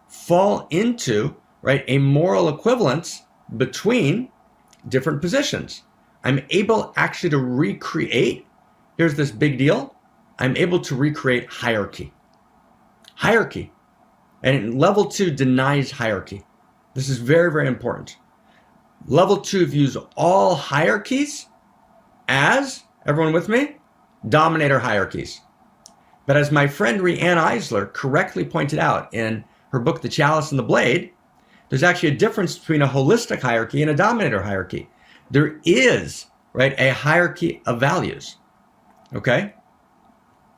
fall into, right, a moral equivalence between different positions. I'm able actually to recreate, here's this big deal, I'm able to recreate hierarchy. Hierarchy. And level 2 denies hierarchy. This is very, very important. Level 2 views all hierarchies as, everyone with me? Dominator hierarchies. But as my friend Rianne Eisler correctly pointed out in her book, The Chalice and the Blade, there's actually a difference between a holistic hierarchy and a dominator hierarchy. There is, right, a hierarchy of values. Okay?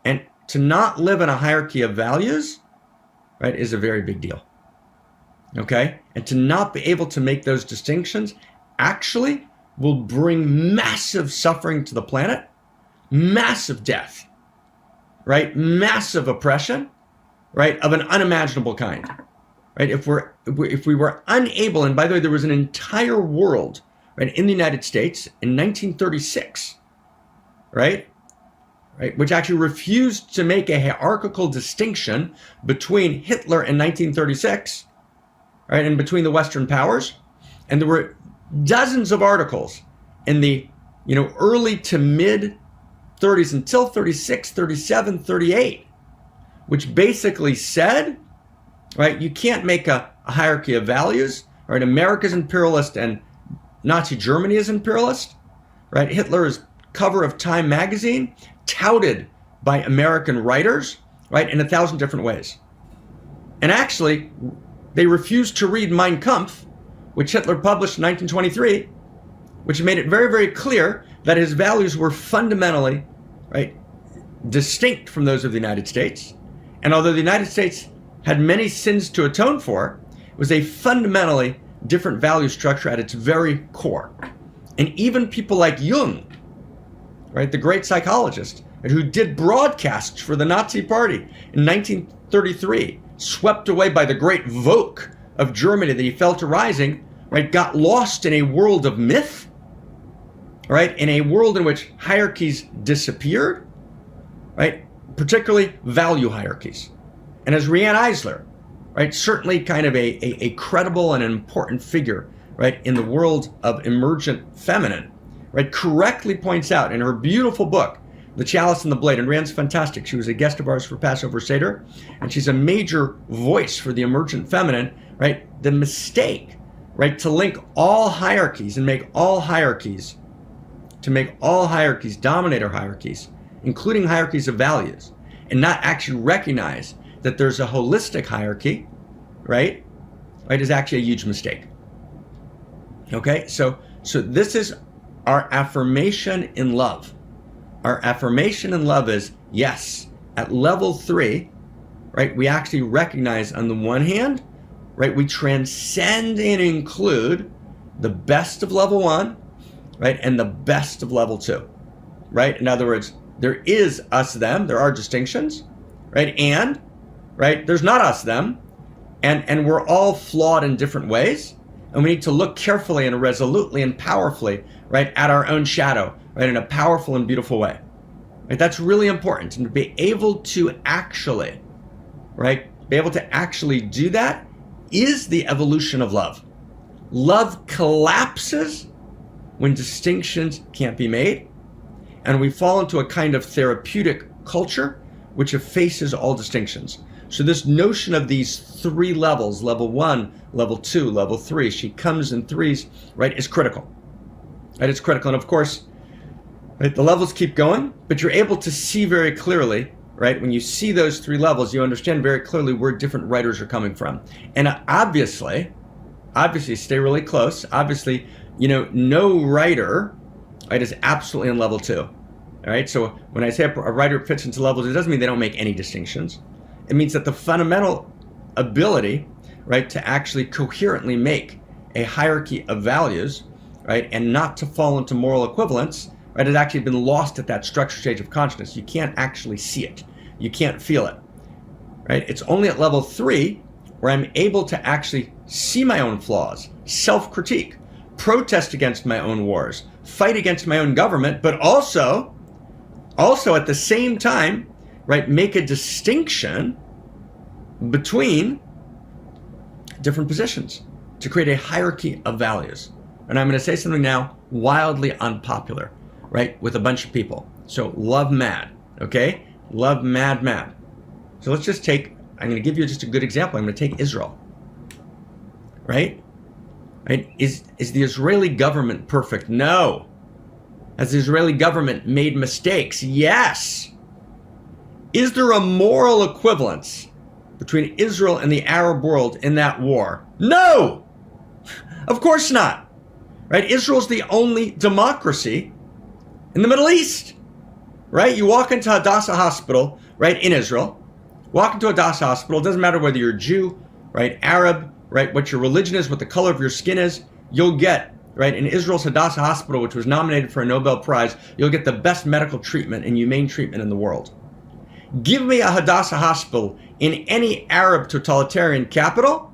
And to not live in a hierarchy of values, right, is a very big deal. Okay? And to not be able to make those distinctions actually will bring massive suffering to the planet, massive death, right? Massive oppression, right? Of an unimaginable kind, right? If we were unable, and by the way, there was an entire world, right, in the United States in 1936, right? Right, which actually refused to make a hierarchical distinction between Hitler in 1936, right, and between the Western powers. And there were dozens of articles in the, early to mid 30s until 36, 37, 38, which basically said, right, you can't make a hierarchy of values, right? America's imperialist and Nazi Germany is imperialist, right? Hitler is cover of Time magazine, touted by American writers, right, in 1,000 different ways. And actually, they refused to read Mein Kampf, which Hitler published in 1923, which made it very, very clear that his values were fundamentally, right, distinct from those of the United States. And although the United States had many sins to atone for, it was a fundamentally different value structure at its very core. And even people like Jung, right, the great psychologist, who did broadcasts for the Nazi Party in 1933, swept away by the great Vogue of Germany that he felt arising, right, got lost in a world of myth, right, in a world in which hierarchies disappeared, right, particularly value hierarchies. And as Rianne Eisler, right, certainly kind of a credible and an important figure, right, in the world of emergent feminine, right, correctly points out in her beautiful book, The Chalice and the Blade, and Rianne's fantastic. She was a guest of ours for Passover Seder, and she's a major voice for the emergent feminine, right? The mistake, right, to link all hierarchies and make all hierarchies dominator hierarchies, including hierarchies of values, and not actually recognize that there's a holistic hierarchy, right, is actually a huge mistake. Okay, so this is our affirmation in love. Our affirmation in love is, yes, at level 3, right, we actually recognize on the one hand, right, we transcend and include the best of level 1, right, and the best of level 2, right? In other words, there is us, them, there are distinctions, right, and right? There's not us, them, and we're all flawed in different ways, and we need to look carefully and resolutely and powerfully, right, at our own shadow, right, in a powerful and beautiful way. Right? That's really important, and to be able to actually, right, be able to actually do that is the evolution of love. Love collapses when distinctions can't be made, and we fall into a kind of therapeutic culture which effaces all distinctions. So this notion of these three levels, level 1, level 2, level 3, she comes in threes, right, is critical. Right, it's critical. And of course, right, the levels keep going, but you're able to see very clearly, right, when you see those three levels, you understand very clearly where different writers are coming from. And obviously, stay really close. Obviously, no writer, right, is absolutely in level 2. All right, so when I say a writer fits into levels, it doesn't mean they don't make any distinctions. It means that the fundamental ability, right, to actually coherently make a hierarchy of values, right, and not to fall into moral equivalence, right, has actually been lost at that structure stage of consciousness. You can't actually see it. You can't feel it, right? It's only at level 3 where I'm able to actually see my own flaws, self-critique, protest against my own wars, fight against my own government, but also at the same time, right, make a distinction between different positions to create a hierarchy of values. And I'm going to say something now wildly unpopular, right, with a bunch of people. So love mad, okay? Love mad. So let's just take, I'm going to give you just a good example. I'm going to take Israel, right? Right? Is the Israeli government perfect? No. Has the Israeli government made mistakes? Yes. Is there a moral equivalence between Israel and the Arab world in that war? No. Of course not. Right? Israel's the only democracy in the Middle East. Right? You walk into Hadassah Hospital, right, in Israel. Walk into Hadassah Hospital, it doesn't matter whether you're Jew, right, Arab, right, what your religion is, what the color of your skin is, you'll get, right, in Israel's Hadassah Hospital, which was nominated for a Nobel Prize, you'll get the best medical treatment and humane treatment in the world. Give me a Hadassah Hospital in any Arab totalitarian capital,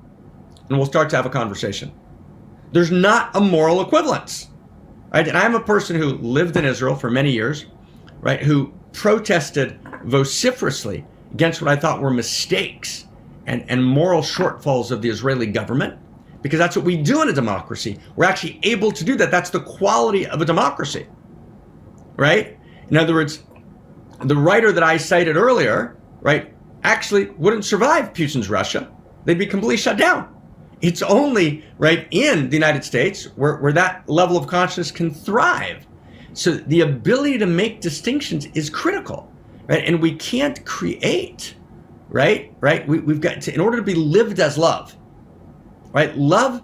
and we'll start to have a conversation. There's not a moral equivalence, right? And I'm a person who lived in Israel for many years, right, who protested vociferously against what I thought were mistakes and moral shortfalls of the Israeli government, because that's what we do in a democracy. We're actually able to do that. That's the quality of a democracy, right? In other words, the writer that I cited earlier, right, actually wouldn't survive Putin's Russia. They'd be completely shut down. It's only, right, in the United States where that level of consciousness can thrive. So the ability to make distinctions is critical, right? And we can't create, right? We've got to, in order to be lived as love, right? Love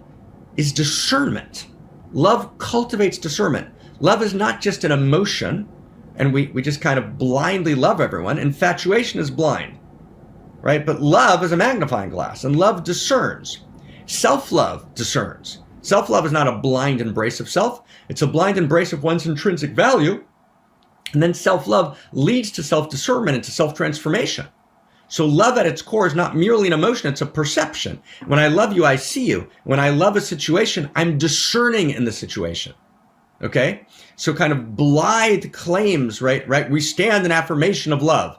is discernment. Love cultivates discernment. Love is not just an emotion, and we just kind of blindly love everyone. Infatuation is blind, right? But love is a magnifying glass, and love discerns. Self-love discerns. Self-love is not a blind embrace of self. It's a blind embrace of one's intrinsic value. And then self-love leads to self-discernment and to self-transformation. So love at its core is not merely an emotion, it's a perception. When I love you, I see you. When I love a situation, I'm discerning in the situation. Okay? So kind of blithe claims, right? We stand in affirmation of love.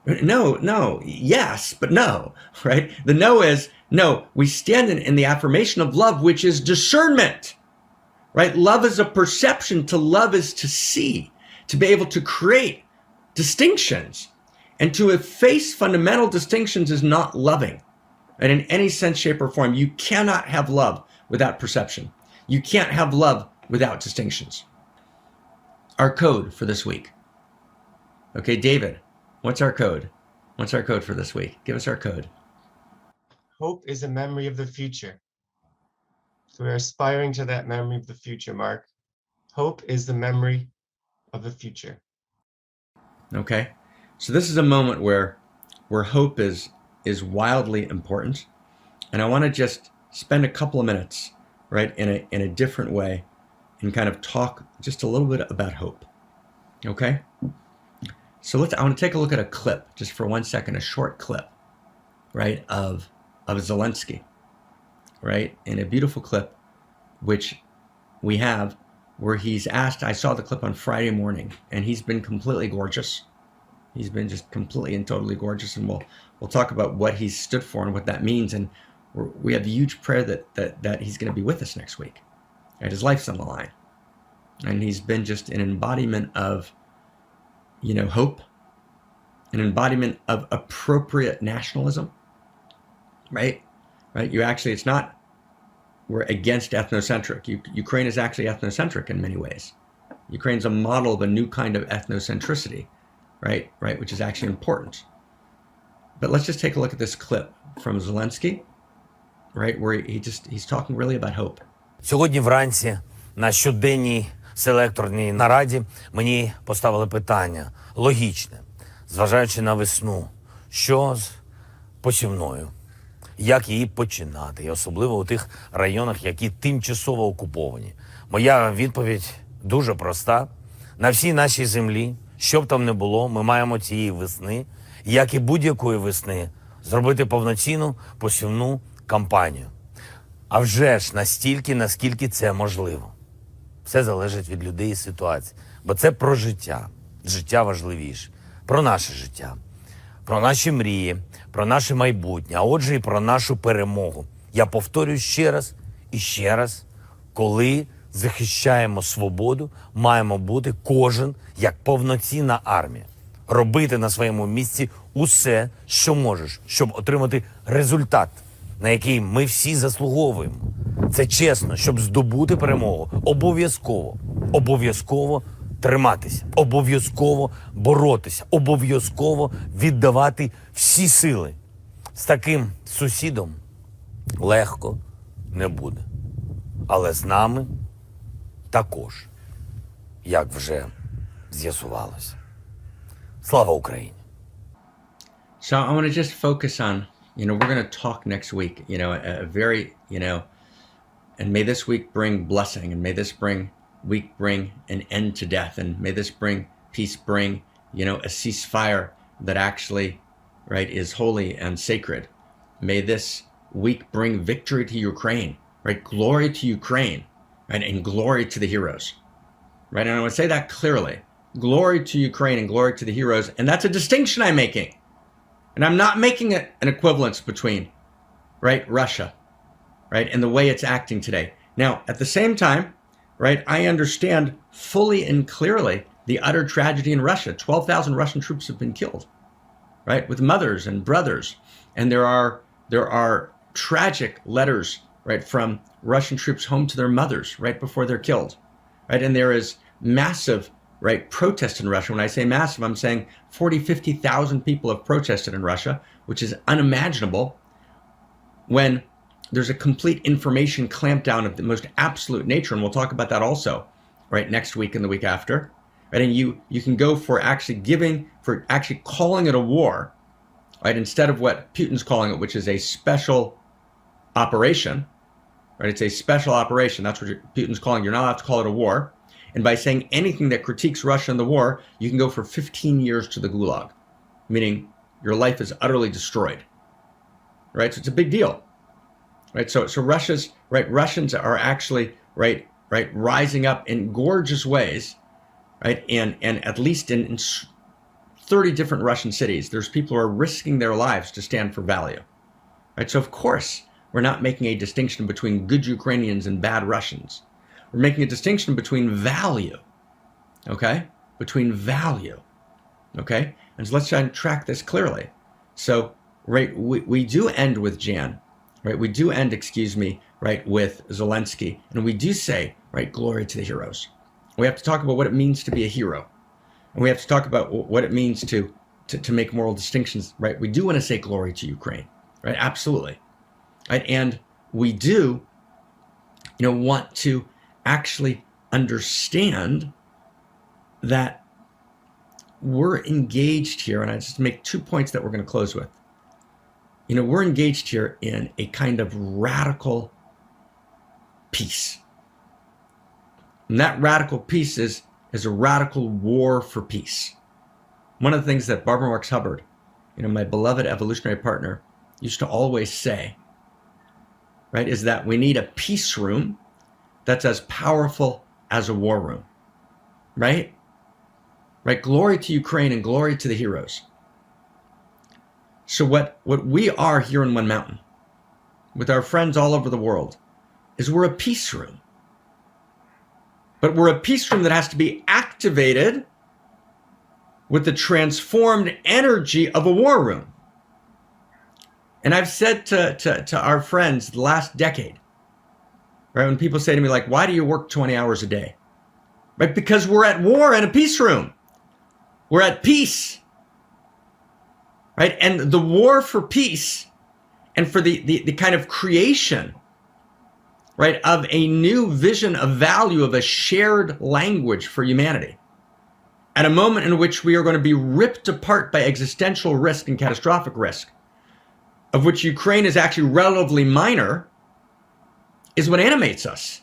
No, yes, but no, right? The no is, no, we stand in the affirmation of love, which is discernment, right? Love is a perception. To love is to see, to be able to create distinctions. And to efface fundamental distinctions is not loving, right? In any sense, shape, or form. You cannot have love without perception. You can't have love without distinctions. Our code for this week. Okay, David, what's our code? What's our code for this week? Give us our code. Hope is a memory of the future. So we're aspiring to that memory of the future, Marc. Hope is the memory of the future. Okay. So this is a moment where hope is wildly important. And I want to just spend a couple of minutes, right, in a different way and kind of talk just a little bit about hope. Okay? So I want to take a look at a clip just for 1 second, a short clip. right, of Zelensky, right, in a beautiful clip, which we have, where he's asked, I saw the clip on Friday morning, and he's been completely gorgeous. He's been just completely and totally gorgeous, and we'll talk about what he's stood for and what that means. And we have a huge prayer that he's going to be with us next week. Right? His life's on the line, and he's been just an embodiment of, hope, an embodiment of appropriate nationalism. Right? You actually, it's not, we're against ethnocentric. Ukraine is actually ethnocentric in many ways. Ukraine's a model of a new kind of ethnocentricity, right, which is actually important. But let's just take a look at this clip from Zelensky, right, where he's talking really about hope. Сьогодні вранці на щоденній селекторній нараді мені поставили питання логічне, зважаючи на весну, що з посівною, як її починати, і особливо у тих районах, які тимчасово окуповані. Моя відповідь дуже проста. На всій нашій землі, що б там не було, ми маємо цієї весни, як і будь-якої весни, зробити повноцінну посівну кампанію. А вже ж настільки, наскільки це можливо. Все залежить від людей і ситуації. Бо це про життя. Життя важливіше. Про наше життя. Про наші мрії, про наше майбутнє, а отже і про нашу перемогу. Я повторюю ще раз і ще раз, коли захищаємо свободу, маємо бути кожен як повноцінна армія. Робити на своєму місці усе, що можеш, щоб отримати результат, на який ми всі заслуговуємо. Це чесно, щоб здобути перемогу. Обов'язково триматися, обов'язково боротися, обов'язково віддавати всі сили. З таким сусідом легко не буде. Але з нами також, як вже з'ясувалося. Слава Україні! So I want to just focus on, we're going to talk next week, a very, and may this week bring blessing, and may this week bring an end to death, and may this peace bring, a ceasefire that actually, right, is holy and sacred. May this week bring victory to Ukraine, right, glory to Ukraine, right, and glory to the heroes, right, and I want to say that clearly, glory to Ukraine and glory to the heroes, and that's a distinction I'm making. And I'm not making it an equivalence between, right, Russia, right, and the way it's acting today. Now, at the same time, right, I understand fully and clearly the utter tragedy in Russia. 12,000 Russian troops have been killed, right, with mothers and brothers. And there are tragic letters, right, from Russian troops home to their mothers right before they're killed, right? And there is massive, right, protest in Russia. When I say massive, I'm saying 40, 50,000 people have protested in Russia, which is unimaginable when there's a complete information clampdown of the most absolute nature. And we'll talk about that also, right, next week and the week after, right? And you can go for actually calling it a war, right, instead of what Putin's calling it, which is a special operation, right? It's a special operation. That's what Putin's calling. You're not allowed to call it a war. And by saying anything that critiques Russia in the war, you can go for 15 years to the gulag, meaning your life is utterly destroyed, right? So it's a big deal, right? So Russians are actually, right, rising up in gorgeous ways, right? And at least in 30 different Russian cities, there's people who are risking their lives to stand for value, right? So of course, we're not making a distinction between good Ukrainians and bad Russians. We're making a distinction between value, okay? Between value, okay? And so let's try and track this clearly. So, right, we do end with Jan, right? We do end, right, with Zelensky. And we do say, right, glory to the heroes. We have to talk about what it means to be a hero. And we have to talk about what it means to make moral distinctions, right? We do want to say glory to Ukraine, right? Absolutely. Right? And we do, want to actually understand that we're engaged here, and I just make 2 points that we're going to close with. We're engaged here in a kind of radical peace. And that radical peace is a radical war for peace. One of the things that Barbara Marx Hubbard, my beloved evolutionary partner, used to always say, right, is that we need a peace room that's as powerful as a war room, right? Right, glory to Ukraine and glory to the heroes. So what we are here in One Mountain, with our friends all over the world, is we're a peace room. But we're a peace room that has to be activated with the transformed energy of a war room. And I've said to our friends the last decade, right, when people say to me, like, why do you work 20 hours a day? Right, because we're at war in a peace room. We're at peace. Right, and the war for peace and for the kind of creation, right, of a new vision of value, of a shared language for humanity, at a moment in which we are going to be ripped apart by existential risk and catastrophic risk, of which Ukraine is actually relatively minor, is what animates us.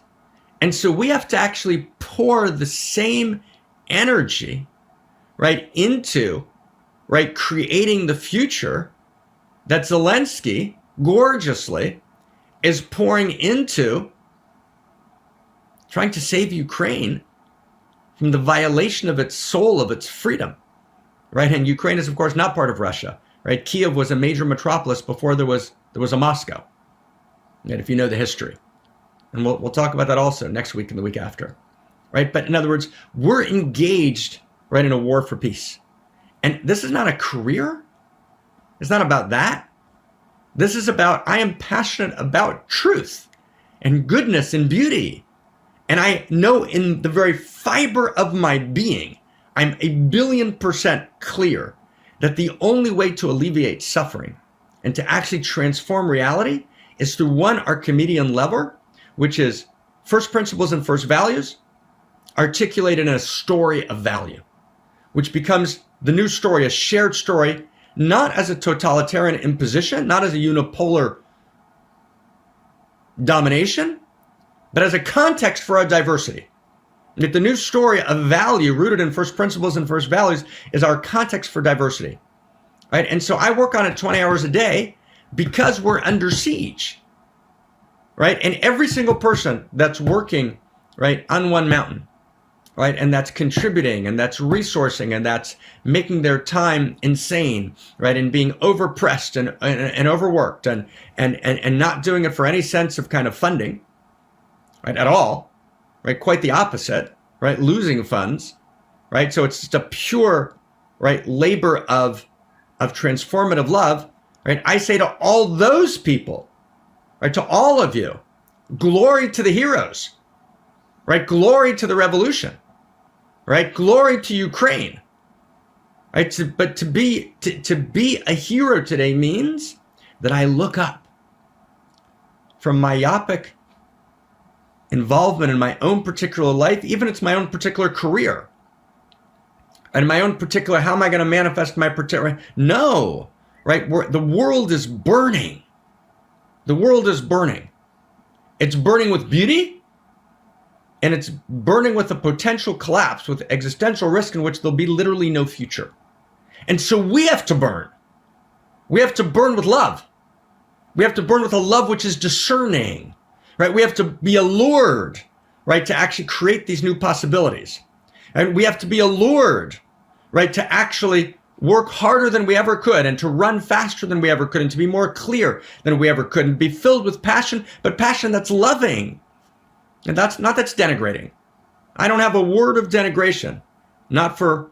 And so we have to actually pour the same energy, right, into, right, creating the future that Zelensky gorgeously is pouring into trying to save Ukraine from the violation of its soul, of its freedom, right? And Ukraine is, of course, not part of Russia, right? Kiev was a major metropolis before there was a Moscow, right? If you know the history. And we'll talk about that also next week and the week after, right? But in other words, we're engaged, right, in a war for peace. And this is not a career. It's not about that. This is about, I am passionate about truth and goodness and beauty. And I know in the very fiber of my being, I'm 1,000,000,000% clear that the only way to alleviate suffering and to actually transform reality is through one Archimedean lever, which is first principles and first values articulated in a story of value, which becomes the new story, a shared story, not as a totalitarian imposition, not as a unipolar domination, but as a context for our diversity. That the new story of value rooted in first principles and first values is our context for diversity, right? And so I work on it 20 hours a day because we're under siege, right? And every single person that's working, right, on One Mountain, right, and that's contributing and that's resourcing and that's making their time insane, right, and being overpressed and overworked and not doing it for any sense of kind of funding, right, at all, right, quite the opposite, right, losing funds, right, so it's just a pure, right, labor of transformative love, right. I say to all those people, right, to all of you, glory to the heroes, right, glory to the revolution, right, glory to Ukraine, right. But to be a hero today means that I look up from myopic involvement in my own particular life, even it's my own particular career, and my own particular, how am I going to manifest my particular, no, right, the world is burning. The world is burning. It's burning with beauty, and it's burning with a potential collapse, with existential risk in which there'll be literally no future. And so we have to burn. We have to burn with love. We have to burn with a love which is discerning, right? We have to be allured, right, to actually create these new possibilities. And we have to be allured, right, to actually work harder than we ever could and to run faster than we ever could and to be more clear than we ever could and be filled with passion, but passion that's loving. And that's denigrating. I don't have a word of denigration, not for,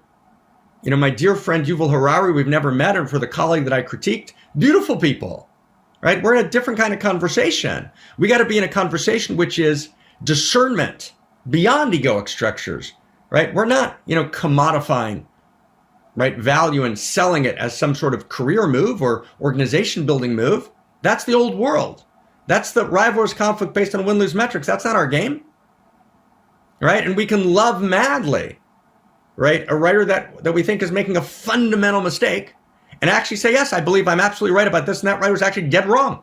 my dear friend Yuval Harari, we've never met, and for the colleague that I critiqued. Beautiful people, right? We're in a different kind of conversation. We got to be in a conversation which is discernment beyond egoic structures, right? We're not, commodifying, right, value and selling it as some sort of career move or organization building move. That's the old world. That's the rivalrous conflict based on win-lose metrics. That's not our game, right? And we can love madly, right, a writer that we think is making a fundamental mistake and actually say, yes, I believe I'm absolutely right about this, and that writer's actually dead wrong.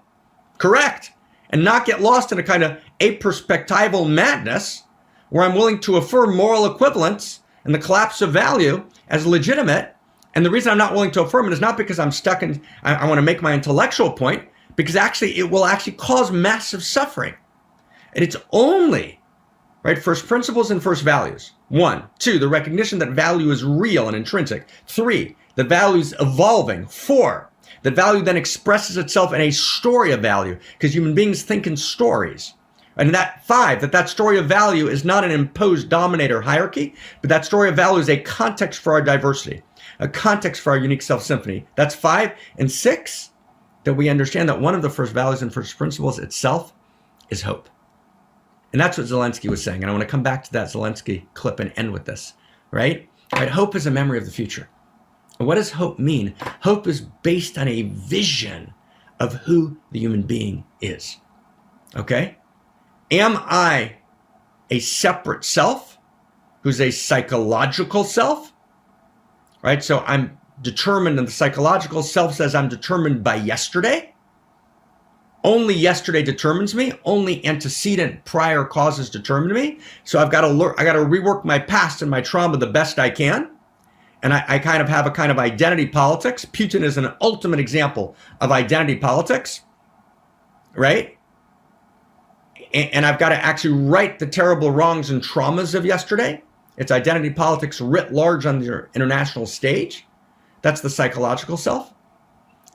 Correct. And not get lost in a kind of aperspectival madness where I'm willing to affirm moral equivalence and the collapse of value as legitimate And the reason I'm not willing to affirm it is not because I'm stuck in, I want to make my intellectual point, because actually it will actually cause massive suffering. And it's only, right, first principles and first values. 1, 2, the recognition that value is real and intrinsic. 3, the value is evolving. 4, that value then expresses itself in a story of value, because human beings think in stories. And that 5, that story of value is not an imposed dominator hierarchy, but that story of value is a context for our diversity, a context for our unique self-symphony. That's 5. And 6, that we understand that one of the first values and first principles itself is hope. And that's what Zelensky was saying. And I want to come back to that Zelensky clip and end with this, right? Right? Hope is a memory of the future. And what does hope mean? Hope is based on a vision of who the human being is. Okay? Am I a separate self who's a psychological self? Right? So I'm determined, and the psychological self says I'm determined by yesterday. Only yesterday determines me. Only antecedent prior causes determine me. So I got to rework my past and my trauma the best I can. And I kind of have a kind of identity politics. Putin is an ultimate example of identity politics, right? And I've got to actually right the terrible wrongs and traumas of yesterday. It's identity politics writ large on the international stage. That's the psychological self.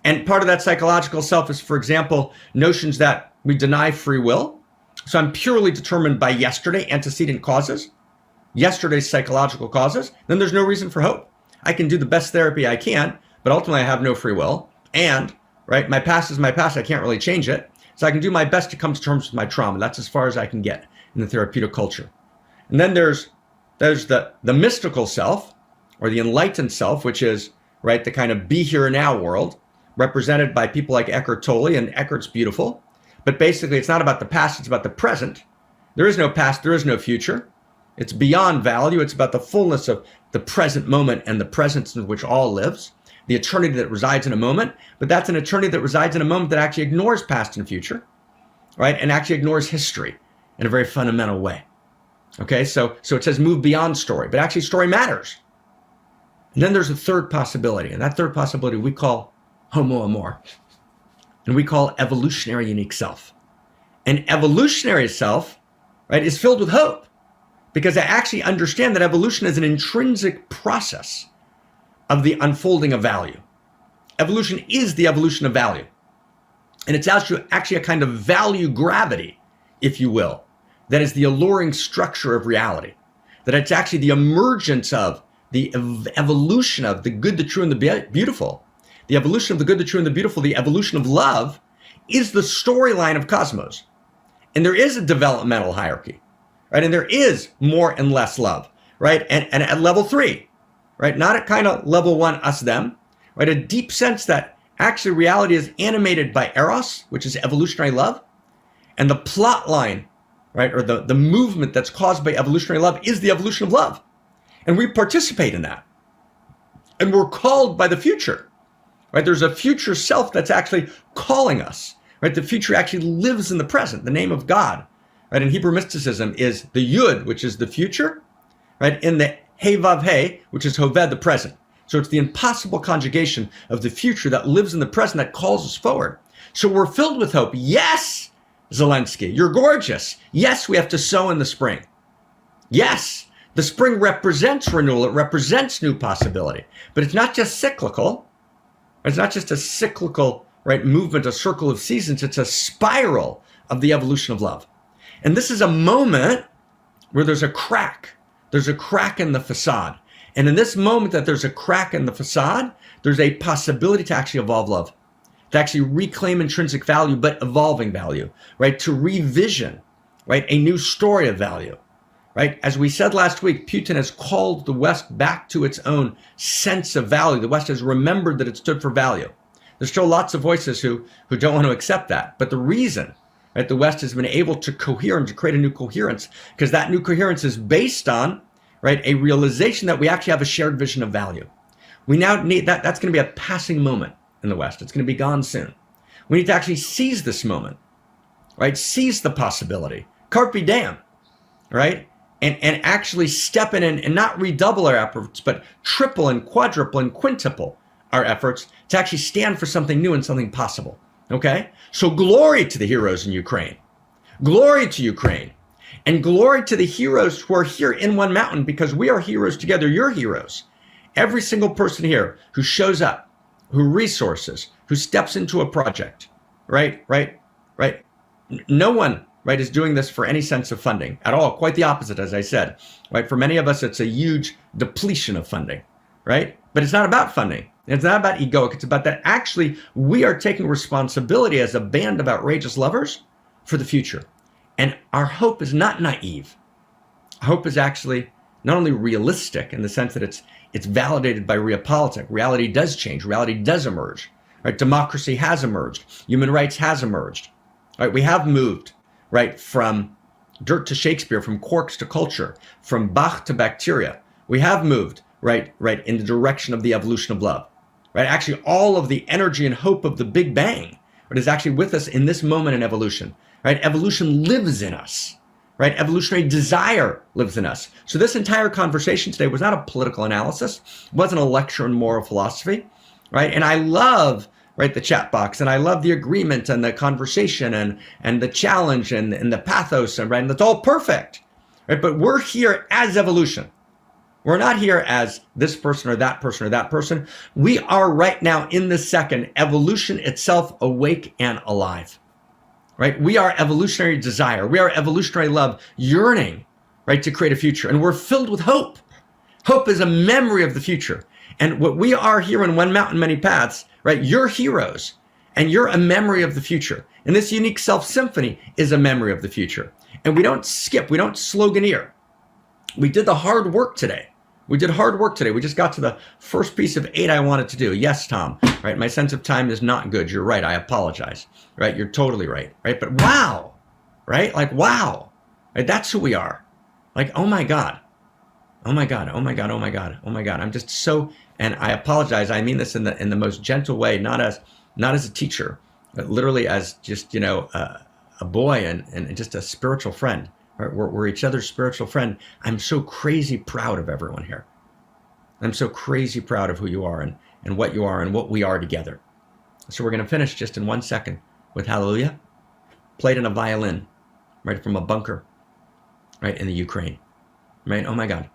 And part of that psychological self is, for example, notions that we deny free will. So I'm purely determined by yesterday, antecedent causes, yesterday's psychological causes. Then there's no reason for hope. I can do the best therapy I can, but ultimately I have no free will. And, right, my past is my past. I can't really change it. So I can do my best to come to terms with my trauma. That's as far as I can get in the therapeutic culture. And then there's the mystical self, or the enlightened self, which is, right, the kind of be here now world, represented by people like Eckhart Tolle, and Eckhart's beautiful. But basically, it's not about the past, it's about the present. There is no past, there is no future. It's beyond value. It's about the fullness of the present moment and the presence in which all lives, the eternity that resides in a moment. But that's an eternity that resides in a moment that actually ignores past and future, right? And actually ignores history in a very fundamental way. Okay, so it says move beyond story, but actually story matters. And then there's a third possibility, and that third possibility we call homo amor, and we call evolutionary unique self. And evolutionary self, right, is filled with hope, because I actually understand that evolution is an intrinsic process of the unfolding of value. Evolution is the evolution of value. And it's actually a kind of value gravity, if you will, that is the alluring structure of reality. That it's actually the emergence of the evolution of the good, the true, and the beautiful. The evolution of the good, the true, and the beautiful, the evolution of love is the storyline of cosmos. And there is a developmental hierarchy, right? And there is more and less love, right? And at level 3, right? Not at kind of level 1, us, them, right? A deep sense that actually reality is animated by eros, which is evolutionary love. And the plot line, right? Or the movement that's caused by evolutionary love is the evolution of love. And we participate in that. And we're called by the future, right? There's a future self that's actually calling us, right? The future actually lives in the present. The name of God, right? In Hebrew mysticism is the Yud, which is the future, right? In the Hey Vav Hey, which is Hoved, the present. So it's the impossible conjugation of the future that lives in the present that calls us forward. So we're filled with hope. Yes, Zelensky, you're gorgeous. Yes, we have to sow in the spring. Yes, the spring represents renewal. It represents new possibility. But it's not just cyclical. It's not just a cyclical, right, movement, a circle of seasons. It's a spiral of the evolution of love. And this is a moment where there's a crack. There's a crack in the facade. And in this moment that there's a crack in the facade, there's a possibility to actually evolve love, to actually reclaim intrinsic value, but evolving value, right? To revision, right? A new story of value, right? As we said last week, Putin has called the West back to its own sense of value. The West has remembered that it stood for value. There's still lots of voices who don't want to accept that. But the reason, right, the West has been able to cohere and to create a new coherence, because that new coherence is based on, right, a realization that we actually have a shared vision of value. We now need that. That's going to be a passing moment in the West. It's going to be gone soon. We need to actually seize this moment, right? Seize the possibility. Carpe diem, right? and actually step in and not redouble our efforts, but triple and quadruple and quintuple our efforts to actually stand for something new and something possible. Okay? So glory to the heroes in Ukraine. Glory to Ukraine. And glory to the heroes who are here in one mountain, because we are heroes together. You're heroes. Every single person here who shows up, who resources, who steps into a project, right? No one, right, is doing this for any sense of funding at all. Quite the opposite, as I said, right? For many of us, it's a huge depletion of funding, right? But it's not about funding. It's not about egoic. It's about that actually we are taking responsibility as a band of outrageous lovers for the future. And our hope is not naive. Hope is actually not only realistic in the sense that it's validated by realpolitik. Reality does change. Reality does emerge. Right? Democracy has emerged. Human rights has emerged. Right? We have moved, right, from dirt to Shakespeare, from quarks to culture, from Bach to bacteria. We have moved, right, in the direction of the evolution of love. Right? Actually, all of the energy and hope of the Big Bang, right, is actually with us in this moment in evolution. Right? Evolution lives in us. Right? Evolutionary desire lives in us. So this entire conversation today was not a political analysis. It wasn't a lecture in moral philosophy. Right? And I love, right, the chat box, and I love the agreement and the conversation and the challenge and the pathos, and right, and that's all perfect. Right? But we're here as evolution. We're not here as this person or that person or that person. We are right now in this second, evolution itself, awake and alive. Right? We are evolutionary desire. We are evolutionary love, yearning, right, to create a future. And we're filled with hope. Hope is a memory of the future. And what we are here in One Mountain, Many Paths, right? You're heroes, and you're a memory of the future. And this unique self-symphony is a memory of the future. And we don't skip. We don't sloganeer. We did the hard work today. We did hard work today. We just got to the first piece of 8 I wanted to do. Yes, Tom, right? My sense of time is not good. You're right. I apologize, right? You're totally right, right? But wow, right? Like, wow, right? That's who we are. Like, oh my God. Oh my God. Oh my God. Oh my God. Oh my God. I'm just so, and I apologize. I mean this in the most gentle way, not as a teacher, but literally as just, a boy and just a spiritual friend. Right? We're each other's spiritual friend. I'm so crazy proud of everyone here. I'm so crazy proud of who you are and what you are and what we are together. So we're going to finish just in 1 second with Hallelujah, played on a violin, right, from a bunker, right, in the Ukraine. Right? Oh my God.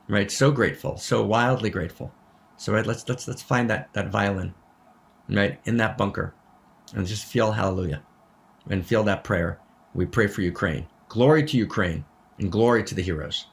Right? So grateful, so wildly grateful. So right, let's find that violin, right, in that bunker, and just feel Hallelujah and feel that prayer. We pray for Ukraine. Glory to Ukraine and glory to the heroes.